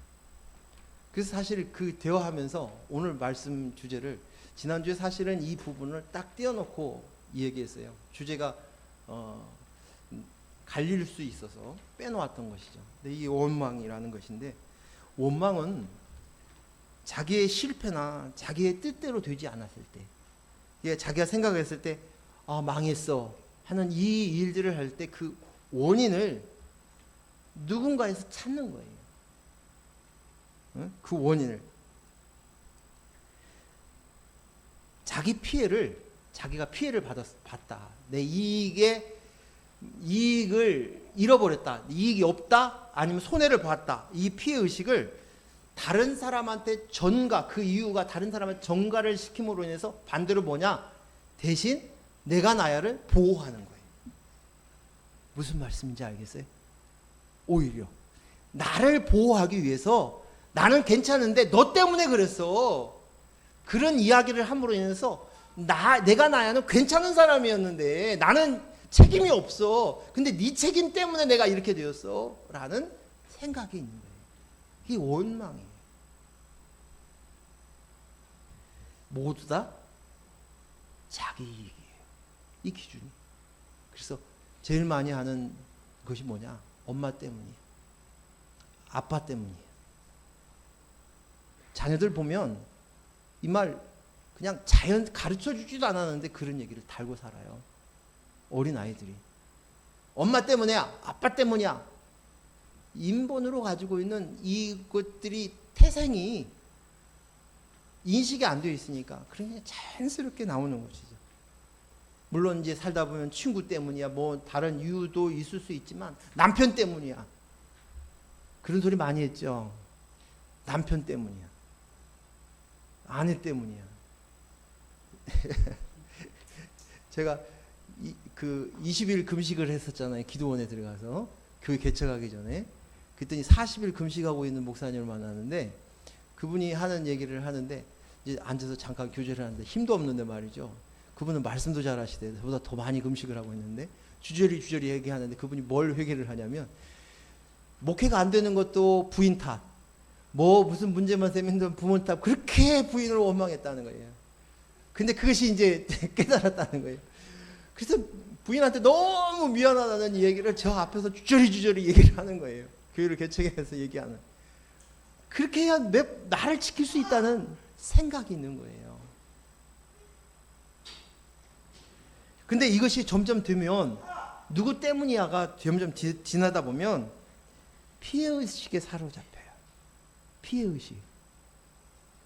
그래서 사실 그 대화하면서 오늘 말씀 주제를, 지난주에 사실은 이 부분을 딱 띄워놓고 얘기했어요. 주제가 갈릴 수 있어서 빼놓았던 것이죠. 근데 이 원망이라는 것인데, 원망은 자기의 실패나 자기의 뜻대로 되지 않았을 때, 자기가 생각했을 때 망했어 하는 이 일들을 할 때 그 원인을 누군가에서 찾는 거예요. 그 원인을, 자기가 피해를 봤다. 내 이익을 잃어버렸다. 이익이 없다. 아니면 손해를 봤다. 이 피해 의식을 다른 사람한테 전가, 그 이유가 다른 사람한테 전가를 시킴으로 인해서 반대로 뭐냐? 대신 내가 나야를 보호하는 거예요. 무슨 말씀인지 알겠어요? 오히려 나를 보호하기 위해서, 나는 괜찮은데 너 때문에 그랬어, 그런 이야기를 함으로 인해서 내가 나야는 괜찮은 사람이었는데 나는 책임이 없어. 근데 네 책임 때문에 내가 이렇게 되었어 라는 생각이 있는 거예요. 이게 원망이에요. 모두 다 자기 이익이에요. 이 기준이. 그래서 제일 많이 하는 것이 뭐냐? 엄마 때문이에요. 아빠 때문이에요. 자녀들 보면 이 말 그냥 자연 가르쳐 주지도 않았는데 그런 얘기를 달고 살아요. 어린 아이들이. 엄마 때문이야, 아빠 때문이야. 인본으로 가지고 있는 이것들이 태생이 인식이 안 되어 있으니까 그냥 자연스럽게 나오는 것이죠. 물론 이제 살다 보면 친구 때문이야, 뭐 다른 이유도 있을 수 있지만 남편 때문이야. 그런 소리 많이 했죠. 남편 때문이야. 아내 때문이야. 제가 그 20일 금식을 했었잖아요. 기도원에 들어가서 교회 개척하기 전에. 그랬더니 40일 금식하고 있는 목사님을 만나는데, 그분이 하는 얘기를 하는데, 이제 앉아서 잠깐 교제를 하는데 힘도 없는데 말이죠. 그분은 말씀도 잘 하시대. 저보다 더 많이 금식을 하고 있는데 주저리 얘기하는데, 그분이 뭘 회개를 하냐면, 목회가 안 되는 것도 부인 탓, 뭐 무슨 문제만 생기면 부모 탓, 그렇게 부인을 원망했다는 거예요. 근데 그것이 이제 깨달았다는 거예요. 그래서 부인한테 너무 미안하다는 얘기를 저 앞에서 주저리 얘기를 하는 거예요. 교회를 개척해서 얘기하는. 그렇게 해야 나를 지킬 수 있다는 생각이 있는 거예요. 근데 이것이 점점 되면, 누구 때문이야가 점점 지나다 보면 피해의식에 사로잡혀요. 피해의식.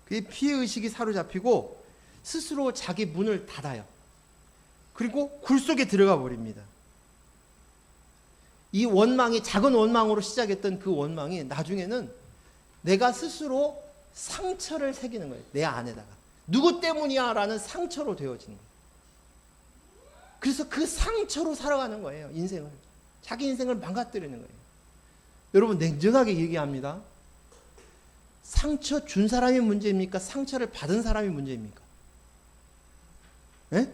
그 피해의식이 사로잡히고 스스로 자기 문을 닫아요. 그리고 굴 속에 들어가 버립니다. 이 원망이, 작은 원망으로 시작했던 그 원망이 나중에는 내가 스스로 상처를 새기는 거예요. 내 안에다가. 누구 때문이야 라는 상처로 되어지는 거예요. 그래서 그 상처로 살아가는 거예요. 인생을. 자기 인생을 망가뜨리는 거예요. 여러분, 냉정하게 얘기합니다. 상처 준 사람이 문제입니까? 상처를 받은 사람이 문제입니까? 예?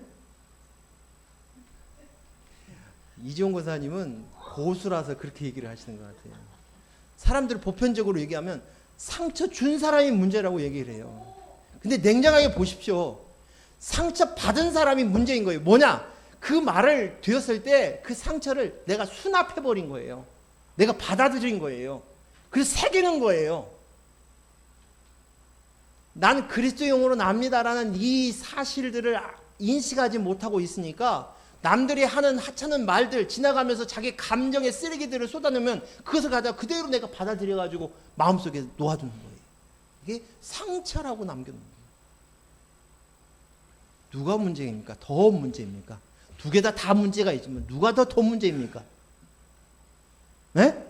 이지용 권사님은 고수라서 그렇게 얘기를 하시는 것 같아요. 사람들 보편적으로 얘기하면 상처 준 사람이 문제라고 얘기를 해요. 근데 냉정하게 보십시오. 상처 받은 사람이 문제인 거예요. 뭐냐? 그 말을 되었을 때 그 상처를 내가 수납해버린 거예요. 내가 받아들인 거예요. 그래서 새기는 거예요. 난 그리스도용으로 납니다라는 이 사실들을 인식하지 못하고 있으니까 남들이 하는 하찮은 말들, 지나가면서 자기 감정의 쓰레기들을 쏟아내면 그것을 가져가 그대로 내가 받아들여가지고 마음속에 놓아두는 거예요. 이게 상처라고 남겨놓는 거예요. 누가 문제입니까? 더 문제입니까? 두 개 다 문제가 있지만 누가 더 문제입니까? 네?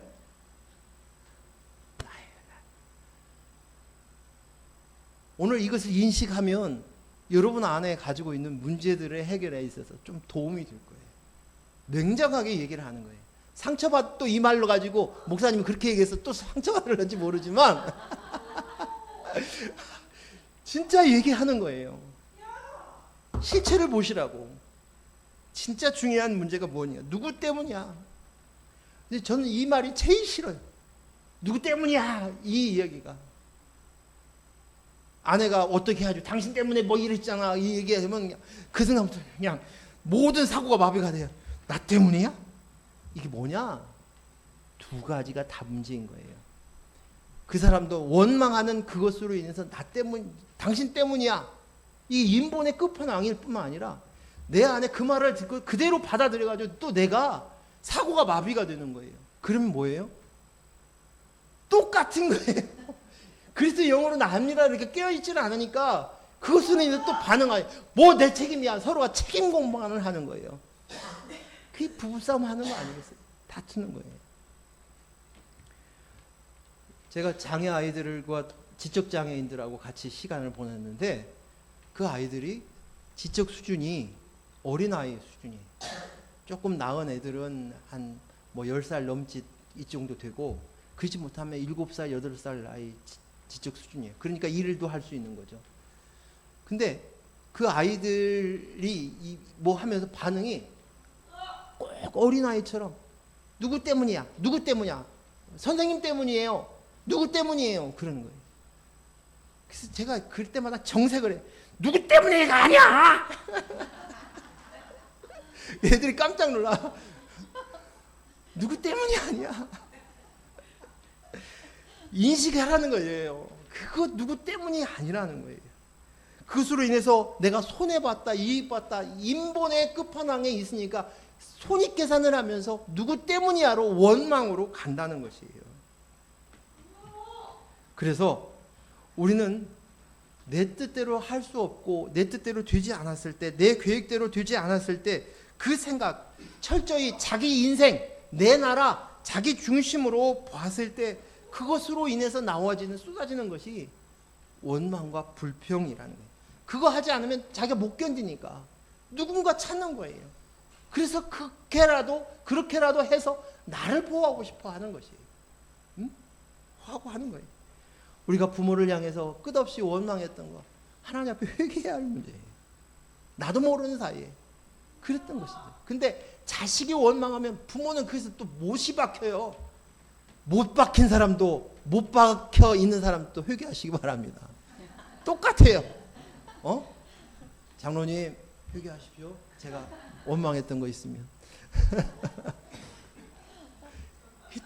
오늘 이것을 인식하면 여러분 안에 가지고 있는 문제들의 해결에 있어서 좀 도움이 될 거예요. 냉정하게 얘기를 하는 거예요. 상처받 또 이 말로 가지고 목사님이 그렇게 얘기해서 또 상처받을는지 모르지만 진짜 얘기하는 거예요. 실체를 보시라고. 진짜 중요한 문제가 뭐냐? 누구 때문이야? 근데 저는 이 말이 제일 싫어요. 누구 때문이야? 이 이야기가. 아내가 어떻게 해야죠? 당신 때문에 뭐 이랬잖아. 이 얘기하면 그 순간부터 그냥 모든 사고가 마비가 돼요. 나 때문이야? 이게 뭐냐? 두 가지가 다 문제인 거예요. 그 사람도 원망하는 그것으로 인해서 나 때문, 당신 때문이야. 이 인본의 끝판왕일 뿐만 아니라 내 안에 그 말을 듣고 그대로 받아들여가지고 또 내가 사고가 마비가 되는 거예요. 그러면 뭐예요? 똑같은 거예요. 그리스도 영으로 납니다. 이렇게 깨어있지를 않으니까 그것으로 인해서 또 반응하여 뭐 내 책임이야. 서로가 책임 공방을 하는 거예요. 그게 부부싸움 하는 거 아니겠어요? 다투는 거예요. 제가 장애 아이들과 지적 장애인들하고 같이 시간을 보냈는데 그 아이들이 지적 수준이 어린아이 수준이에요. 조금 나은 애들은 한 뭐 10살 넘지 이 정도 되고 그러지 못하면 7살, 8살 나이 지적 수준이에요. 그러니까 일도 할 수 있는 거죠. 근데 그 아이들이 뭐 하면서 반응이 꼭 어린아이처럼 누구 때문이야? 누구 때문이야? 선생님 때문이에요. 누구 때문이에요? 그러는 거예요. 그래서 제가 그럴 때마다 정색을 해요. 누구 때문에가 아니야! 애들이 깜짝 놀라. 누구 때문이 아니야. 인식하라는 거예요. 그거 누구 때문이 아니라는 거예요. 그것으로 인해서 내가 손해봤다, 이익봤다, 인본의 끝판왕에 있으니까 손익계산을 하면서 누구 때문이야로 원망으로 간다는 것이에요. 그래서 우리는 내 뜻대로 할 수 없고 내 뜻대로 되지 않았을 때, 내 계획대로 되지 않았을 때 그 생각, 철저히 자기 인생, 내 나라, 자기 중심으로 봤을 때 그것으로 인해서 나와지는 쏟아지는 것이 원망과 불평이라는 거예요. 그거 하지 않으면 자기가 못 견디니까 누군가 찾는 거예요. 그래서 그렇게라도 해서 나를 보호하고 싶어 하는 것이에요. 응? 하고 하는 거예요. 우리가 부모를 향해서 끝없이 원망했던 거 하나님 앞에 회개해야 할 문제예요. 나도 모르는 사이에 그랬던 것이죠. 근데 자식이 원망하면 부모는 그래서 또 못이 박혀요. 못 박힌 사람도 못 박혀 있는 사람도 회개하시기 바랍니다. 똑같아요. 장로님 회개하십시오. 제가 원망했던 거 있으면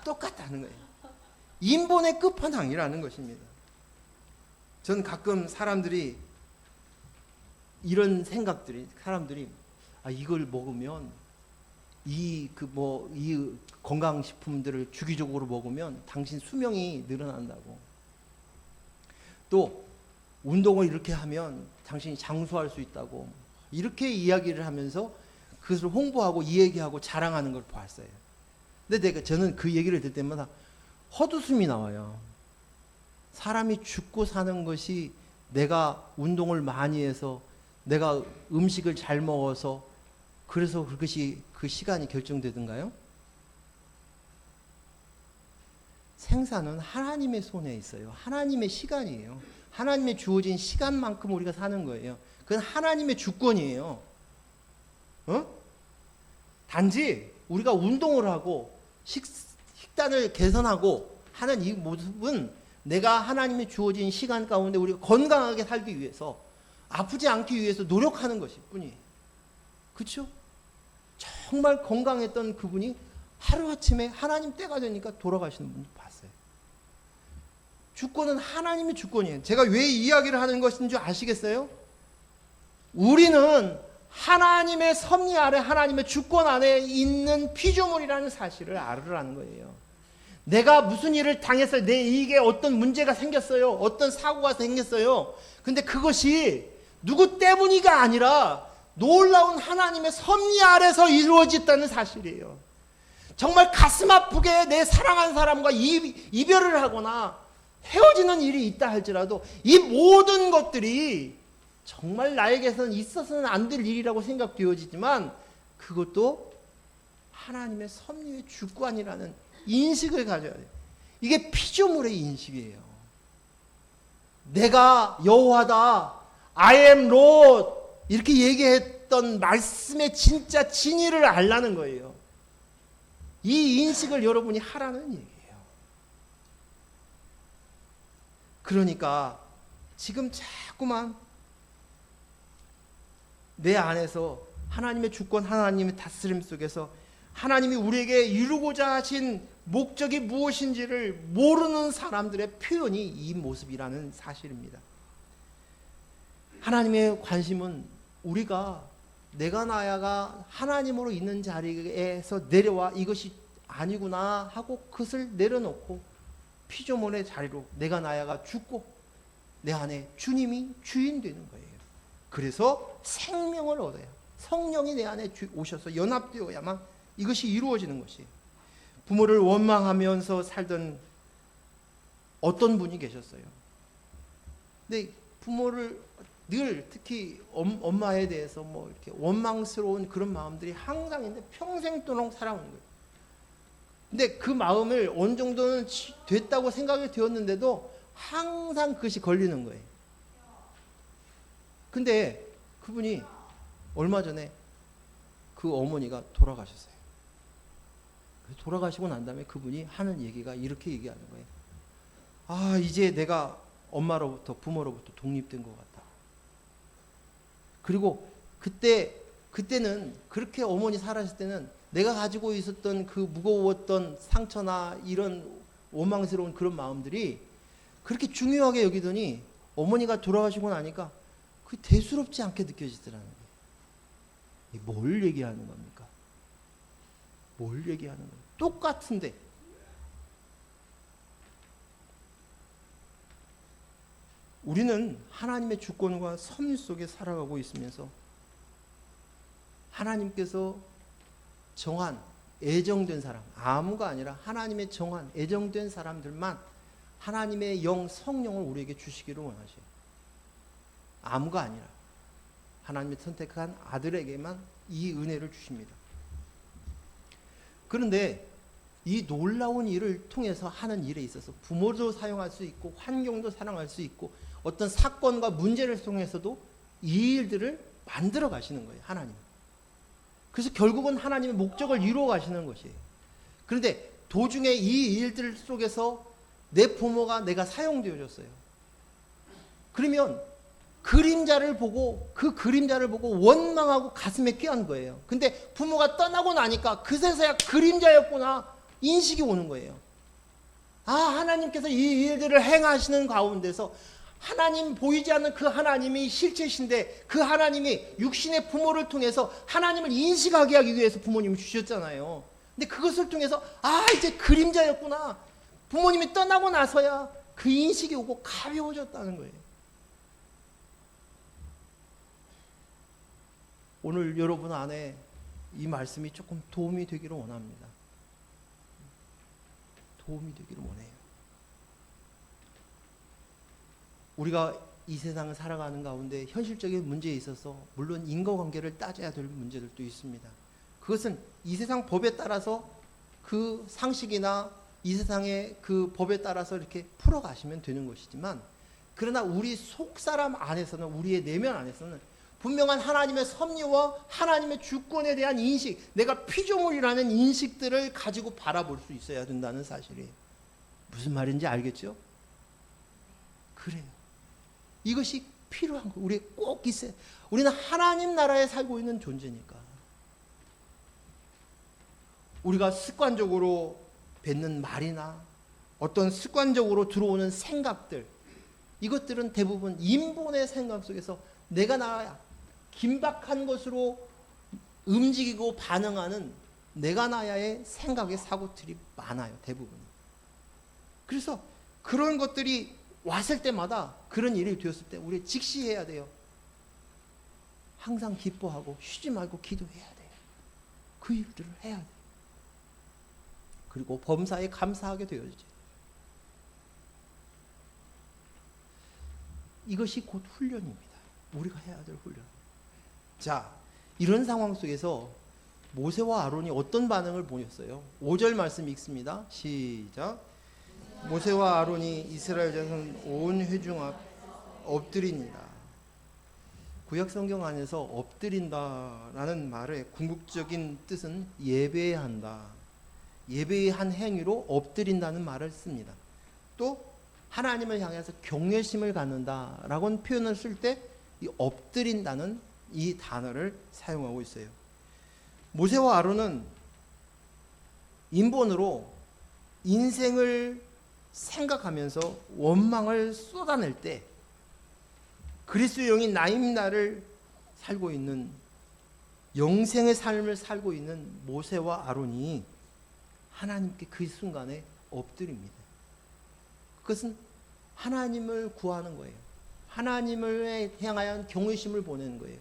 똑같다는 거예요. 인본의 끝판왕이라는 것입니다. 전 가끔 사람들이 이런 생각들이 사람들이 이걸 먹으면 이 건강식품들을 주기적으로 먹으면 당신 수명이 늘어난다고. 또 운동을 이렇게 하면 당신이 장수할 수 있다고. 이렇게 이야기를 하면서 그것을 홍보하고 이 얘기하고 자랑하는 걸 봤어요. 근데 저는 그 얘기를 들 때마다 헛웃음이 나와요. 사람이 죽고 사는 것이 내가 운동을 많이 해서 내가 음식을 잘 먹어서 그래서 그것이 그 시간이 결정되던가요? 생사는 하나님의 손에 있어요. 하나님의 시간이에요. 하나님의 주어진 시간만큼 우리가 사는 거예요. 그건 하나님의 주권이에요. 단지 우리가 운동을 하고 식단을 개선하고 하는 이 모습은 내가 하나님의 주어진 시간 가운데 우리가 건강하게 살기 위해서 아프지 않기 위해서 노력하는 것일 뿐이에요. 그렇죠? 정말 건강했던 그분이 하루아침에 하나님 때가 되니까 돌아가시는 분도 봤어요. 주권은 하나님의 주권이에요. 제가 왜 이야기를 하는 것인 줄 아시겠어요? 우리는 하나님의 섭리 아래 하나님의 주권 안에 있는 피조물이라는 사실을 알으라는 거예요. 내가 무슨 일을 당했어요. 내 이익에 어떤 문제가 생겼어요. 어떤 사고가 생겼어요. 근데 그것이 누구 때문이가 아니라 놀라운 하나님의 섭리 아래서 이루어졌다는 사실이에요. 정말 가슴 아프게 내 사랑한 사람과 이별을 하거나 헤어지는 일이 있다 할지라도 이 모든 것들이 정말 나에게서는 있어서는 안 될 일이라고 생각되어지지만 그것도 하나님의 섭리의 주권이라는 인식을 가져야 돼요. 이게 피조물의 인식이에요. 내가 여호와다, I am Lord 이렇게 얘기했던 말씀의 진짜 진의를 알라는 거예요. 이 인식을 여러분이 하라는 얘기예요. 그러니까 지금 자꾸만 내 안에서 하나님의 주권, 하나님의 다스림 속에서 하나님이 우리에게 이루고자 하신 목적이 무엇인지를 모르는 사람들의 표현이 이 모습이라는 사실입니다. 하나님의 관심은 우리가 내가 나야가 하나님으로 있는 자리에서 내려와 이것이 아니구나 하고 그것을 내려놓고 피조물의 자리로 내가 나야가 죽고 내 안에 주님이 주인 되는 거예요. 그래서 생명을 얻어야 성령이 내 안에 오셔서 연합되어야만 이것이 이루어지는 것이. 부모를 원망하면서 살던 어떤 분이 계셨어요. 근데 부모를 늘 특히 엄마에 대해서 뭐 이렇게 원망스러운 그런 마음들이 항상 있는데 평생도록 살아오는 거예요. 근데 그 마음을 어느 정도는 됐다고 생각이 되었는데도 항상 그것이 걸리는 거예요. 근데 그분이 얼마 전에 그 어머니가 돌아가셨어요. 돌아가시고 난 다음에 그분이 하는 얘기가 이렇게 얘기하는 거예요. 아, 이제 내가 엄마로부터 부모로부터 독립된 것 같다. 그리고 그때는 그렇게 어머니 살아있을 때는 내가 가지고 있었던 그 무거웠던 상처나 이런 원망스러운 그런 마음들이 그렇게 중요하게 여기더니 어머니가 돌아가시고 나니까 그게 대수롭지 않게 느껴지더라는 거예요. 뭘 얘기하는 겁니까? 뭘 얘기하는 거예요? 똑같은데. 우리는 하나님의 주권과 섭리 속에 살아가고 있으면서 하나님께서 정한 애정된 사람, 아무가 아니라 하나님의 정한 애정된 사람들만 하나님의 영 성령을 우리에게 주시기를 원하셔요. 아무가 아니라 하나님이 선택한 아들에게만 이 은혜를 주십니다. 그런데 이 놀라운 일을 통해서 하는 일에 있어서 부모도 사용할 수 있고 환경도 사용할 수 있고 어떤 사건과 문제를 통해서도 이 일들을 만들어 가시는 거예요. 하나님. 그래서 결국은 하나님의 목적을 이루어 가시는 것이에요. 그런데 도중에 이 일들 속에서 내 부모가 내가 사용되어졌어요. 그러면 그림자를 보고 그 그림자를 보고 원망하고 가슴에 뀌는 거예요. 근데 부모가 떠나고 나니까 그새서야 그림자였구나 인식이 오는 거예요. 아, 하나님께서 이 일들을 행하시는 가운데서 하나님 보이지 않는 그 하나님이 실체신데 그 하나님이 육신의 부모를 통해서 하나님을 인식하게 하기 위해서 부모님을 주셨잖아요. 근데 그것을 통해서 아, 이제 그림자였구나. 부모님이 떠나고 나서야 그 인식이 오고 가벼워졌다는 거예요. 오늘 여러분 안에 이 말씀이 조금 도움이 되기를 원합니다. 도움이 되기를 원해요. 우리가 이 세상을 살아가는 가운데 현실적인 문제에 있어서 물론 인과관계를 따져야 될 문제들도 있습니다. 그것은 이 세상 법에 따라서 그 상식이나 이 세상의 그 법에 따라서 이렇게 풀어가시면 되는 것이지만 그러나 우리 속사람 안에서는 우리의 내면 안에서는 분명한 하나님의 섭리와 하나님의 주권에 대한 인식, 내가 피조물이라는 인식들을 가지고 바라볼 수 있어야 된다는 사실이에요. 무슨 말인지 알겠죠? 그래요. 이것이 필요한 거예요. 우리 꼭 있어요. 우리는 하나님 나라에 살고 있는 존재니까. 우리가 습관적으로 뱉는 말이나 어떤 습관적으로 들어오는 생각들, 이것들은 대부분 인본의 생각 속에서 내가 나야 긴박한 것으로 움직이고 반응하는 내가 나야의 생각의 사고들이 많아요. 대부분. 그래서 그런 것들이 왔을 때마다 그런 일이 되었을 때 우리 직시해야 돼요. 항상 기뻐하고 쉬지 말고 기도해야 돼요. 그 일들을 해야 돼요. 그리고 범사에 감사하게 되어야지. 이것이 곧 훈련입니다. 우리가 해야 될 훈련. 자, 이런 상황 속에서 모세와 아론이 어떤 반응을 보였어요? 5절 말씀 읽습니다. 시작. 모세와 아론이 이스라엘 자손 온 회중 앞 엎드리니라. 구약 성경 안에서 엎드린다라는 말의 궁극적인 뜻은 예배한다. 예배의 한 행위로 엎드린다는 말을 씁니다. 또 하나님을 향해서 경외심을 갖는다라고 표현을 쓸 때 이 엎드린다는 이 단어를 사용하고 있어요. 모세와 아론은 인본으로 인생을 생각하면서 원망을 쏟아낼 때 그리스도의 영이 나임나를 살고 있는 영생의 삶을 살고 있는 모세와 아론이 하나님께 그 순간에 엎드립니다. 그것은 하나님을 구하는 거예요. 하나님을 향하여 경외심을 보내는 거예요.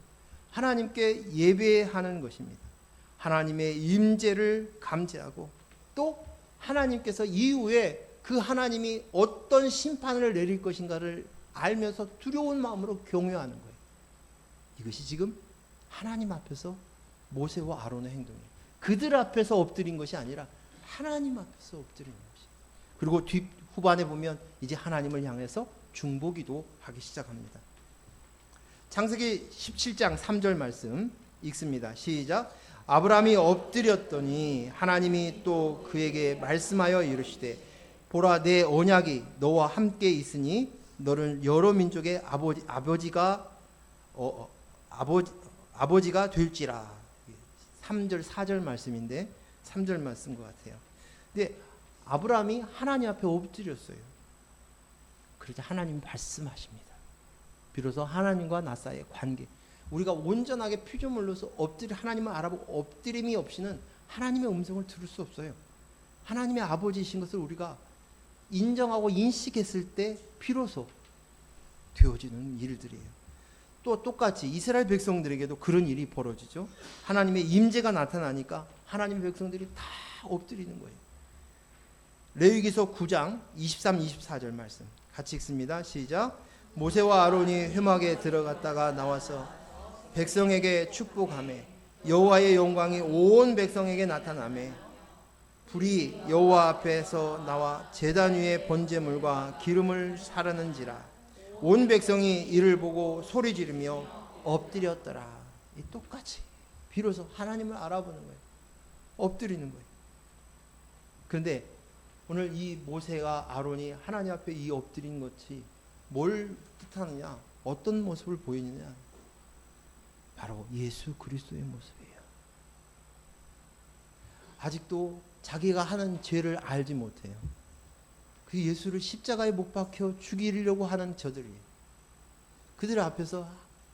하나님께 예배하는 것입니다. 하나님의 임재를 감지하고 또 하나님께서 이후에 그 하나님이 어떤 심판을 내릴 것인가를 알면서 두려운 마음으로 경외하는 거예요. 이것이 지금 하나님 앞에서 모세와 아론의 행동이에요. 그들 앞에서 엎드린 것이 아니라 하나님 앞에서 엎드리는 것이에요. 그리고 후반에 보면 이제 하나님을 향해서 중보기도 하기 시작합니다. 창세기 17장 3절 말씀 읽습니다. 시작. 아브라함이 엎드렸더니 하나님이 또 그에게 말씀하여 이르시되 보라 내 언약이 너와 함께 있으니 너를 여러 민족의 아버지가 될지라. 3절 4절 말씀인데 3절 말씀 것 같아요. 근데 아브라함이 하나님 앞에 엎드렸어요. 그러자 하나님 말씀하십니다. 비로소 하나님과 나 사이의 관계, 우리가 온전하게 피조물로서 하나님을 알아보고 엎드림이 없이는 하나님의 음성을 들을 수 없어요. 하나님의 아버지이신 것을 우리가 인정하고 인식했을 때 비로소 되어지는 일들이에요. 또 똑같이 이스라엘 백성들에게도 그런 일이 벌어지죠. 하나님의 임재가 나타나니까 하나님의 백성들이 다 엎드리는 거예요. 레위기서 9장 23, 24절 말씀 같이 읽습니다. 시작. 모세와 아론이 회막에 들어갔다가 나와서 백성에게 축복하매 여호와의 영광이 온 백성에게 나타나매 불이 여호와 앞에서 나와 제단 위에 번제물과 기름을 사르는지라 온 백성이 이를 보고 소리 지르며 엎드렸더라. 이 똑같이 비로소 하나님을 알아보는 거예요. 엎드리는 거예요. 그런데 오늘 이 모세와 아론이 하나님 앞에 이 엎드린 것이 뭘 뜻하느냐, 어떤 모습을 보이느냐, 바로 예수 그리스도의 모습이에요. 아직도 자기가 하는 죄를 알지 못해요. 그 예수를 십자가에 못 박혀 죽이려고 하는 저들이에요. 그들 앞에서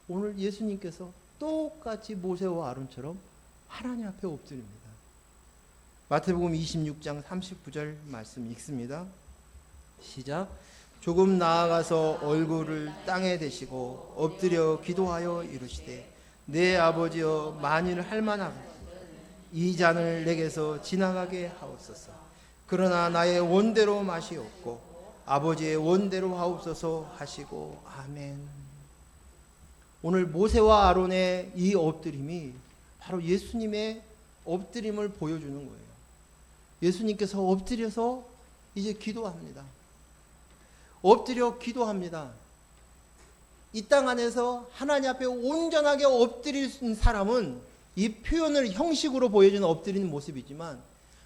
오늘 예수님께서 똑같이 모세와 아론처럼 하나님 앞에 엎드립니다. 마태복음 26장 39절 말씀 읽습니다. 시작. 조금 나아가서 얼굴을 땅에 대시고 엎드려 기도하여 이르시되 내 아버지여 만일 할만하면 이 잔을 내게서 지나가게 하옵소서. 그러나 나의 원대로 마시옵고 아버지의 원대로 하옵소서 하시고 아멘. 오늘 모세와 아론의 이 엎드림이 바로 예수님의 엎드림을 보여주는 거예요. 예수님께서 엎드려서 이제 기도합니다. 엎드려 기도합니다. 이 땅 안에서 하나님 앞에 온전하게 엎드린 사람은 이 표현을 형식으로 보여주는 엎드리는 모습이지만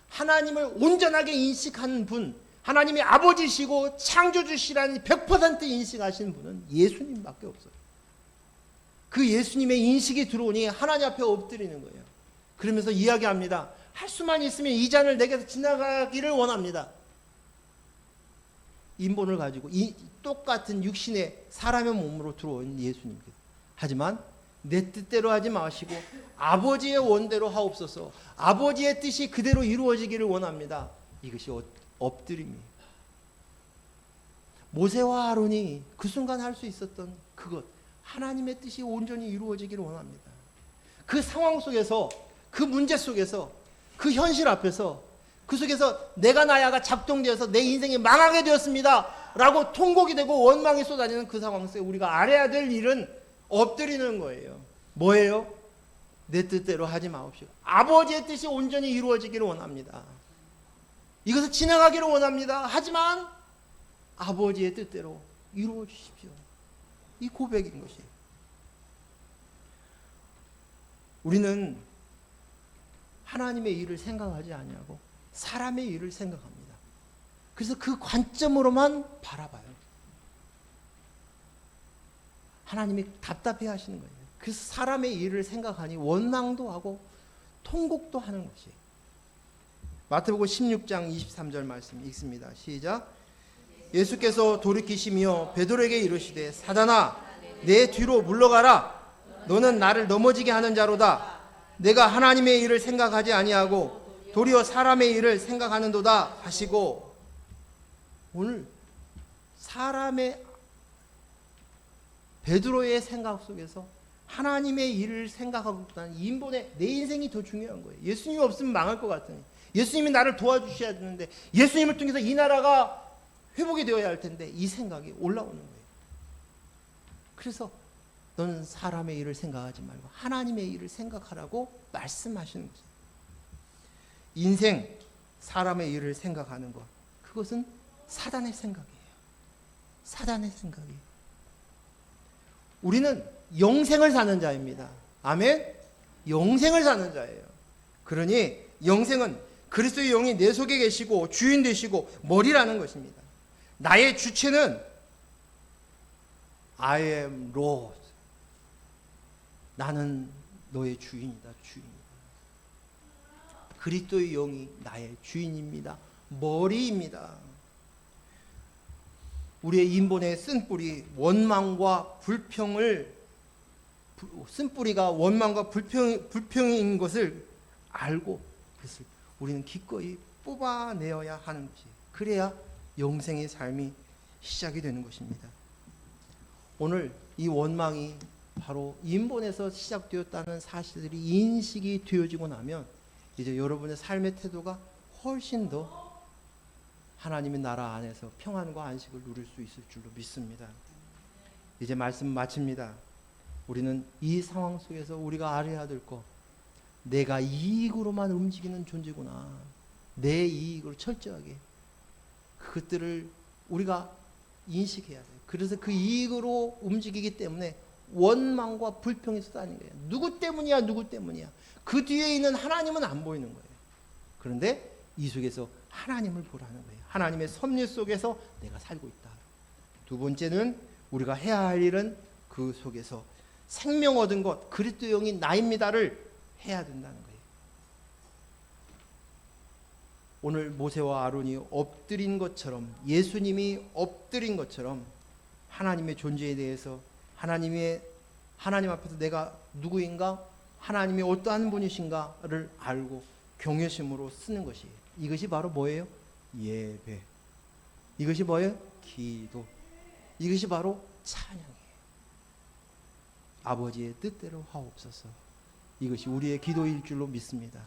하나님을 온전하게 인식한 분, 하나님의 아버지시고 창조주시라는 100% 인식하신 분은 예수님밖에 없어요. 그 예수님의 인식이 들어오니 하나님 앞에 엎드리는 거예요. 그러면서 이야기합니다. 할 수만 있으면 이 잔을 내게서 지나가기를 원합니다. 인본을 가지고 이 똑같은 육신의 사람의 몸으로 들어온 예수님께서. 하지만 내 뜻대로 하지 마시고 아버지의 원대로 하옵소서. 아버지의 뜻이 그대로 이루어지기를 원합니다. 이것이 엎드림이에요. 모세와 아론이 그 순간 할 수 있었던 그것, 하나님의 뜻이 온전히 이루어지기를 원합니다. 그 상황 속에서, 그 문제 속에서, 그 현실 앞에서, 그 속에서 내가 나야가 작동되어서 내 인생이 망하게 되었습니다 라고 통곡이 되고 원망이 쏟아지는 그 상황 속에 우리가 알아야 될 일은 엎드리는 거예요. 뭐예요? 내 뜻대로 하지 마옵시고 아버지의 뜻이 온전히 이루어지기를 원합니다. 이것을 지나가기를 원합니다. 하지만 아버지의 뜻대로 이루어 주십시오. 이 고백인 것이. 우리는 하나님의 일을 생각하지 아니하고 사람의 일을 생각합니다. 그래서 그 관점으로만 바라봐요. 하나님이 답답해 하시는 거예요. 그래서 사람의 일을 생각하니 원망도 하고 통곡도 하는 것이. 마태복음 16장 23절 말씀 읽습니다. 시작. 예수께서 돌이키시며 베드로에게 이르시되 사단아 내 뒤로 물러가라. 너는 나를 넘어지게 하는 자로다. 내가 하나님의 일을 생각하지 아니하고 도리어 사람의 일을 생각하는도다 하시고, 오늘 사람의 베드로의 생각 속에서 하나님의 일을 생각하고보다는 인본의 내 인생이 더 중요한 거예요. 예수님이 없으면 망할 것 같으니, 예수님이 나를 도와주셔야 되는데, 예수님을 통해서 이 나라가 회복이 되어야 할 텐데, 이 생각이 올라오는 거예요. 그래서 너는 사람의 일을 생각하지 말고 하나님의 일을 생각하라고 말씀하시는 거죠. 인생, 사람의 일을 생각하는 것, 그것은 사단의 생각이에요. 사단의 생각이에요. 우리는 영생을 사는 자입니다. 아멘? 영생을 사는 자예요. 그러니 영생은 그리스도의 영이 내 속에 계시고 주인 되시고 머리라는 것입니다. 나의 주체는 I am Lord. 나는 너의 주인이다. 주인이다. 그리스도의 영이 나의 주인입니다. 머리입니다. 우리의 인본의 쓴뿌리 원망과 불평을, 쓴뿌리가 원망과 불평인 것을 알고 그것을 우리는 기꺼이 뽑아내어야 하는 것이, 그래야 영생의 삶이 시작이 되는 것입니다. 오늘 이 원망이 바로 인본에서 시작되었다는 사실들이 인식이 되어지고 나면 이제 여러분의 삶의 태도가 훨씬 더 하나님의 나라 안에서 평안과 안식을 누릴 수 있을 줄로 믿습니다. 이제 말씀 마칩니다. 우리는 이 상황 속에서 우리가 알아야 될 것, 내가 이익으로만 움직이는 존재구나. 내 이익으로 철저하게 그것들을 우리가 인식해야 돼요. 그래서 그 이익으로 움직이기 때문에 원망과 불평이 쏟아지는 거예요. 누구 때문이야, 누구 때문이야. 그 뒤에 있는 하나님은 안 보이는 거예요. 그런데 이 속에서 하나님을 보라는 거예요. 하나님의 섭리 속에서 내가 살고 있다. 두 번째는 우리가 해야 할 일은 그 속에서 생명 얻은 것, 그리스도 영이 나입니다를 해야 된다는 거예요. 오늘 모세와 아론이 엎드린 것처럼, 예수님이 엎드린 것처럼 하나님의 존재에 대해서 하나님 앞에서 내가 누구인가, 하나님이 어떠한 분이신가를 알고 경외심으로 쓰는 것이, 이것이 바로 뭐예요? 예배. 이것이 뭐예요? 기도. 이것이 바로 찬양이에요. 아버지의 뜻대로 하옵소서. 이것이 우리의 기도일 줄로 믿습니다.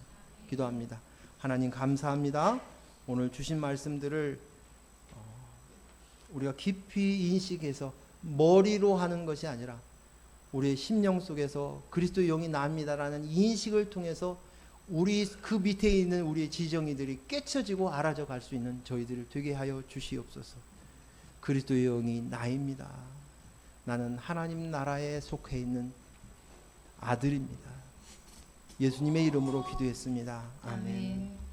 기도합니다. 하나님 감사합니다. 오늘 주신 말씀들을 우리가 깊이 인식해서 머리로 하는 것이 아니라 우리의 심령 속에서 그리스도의 영이 납니다라는 인식을 통해서 우리 그 밑에 있는 우리의 지정이들이 깨쳐지고 알아져 갈 수 있는 저희들을 되게 하여 주시옵소서. 그리스도의 영이 나입니다. 나는 하나님 나라에 속해 있는 아들입니다. 예수님의 이름으로 기도했습니다. 아멘.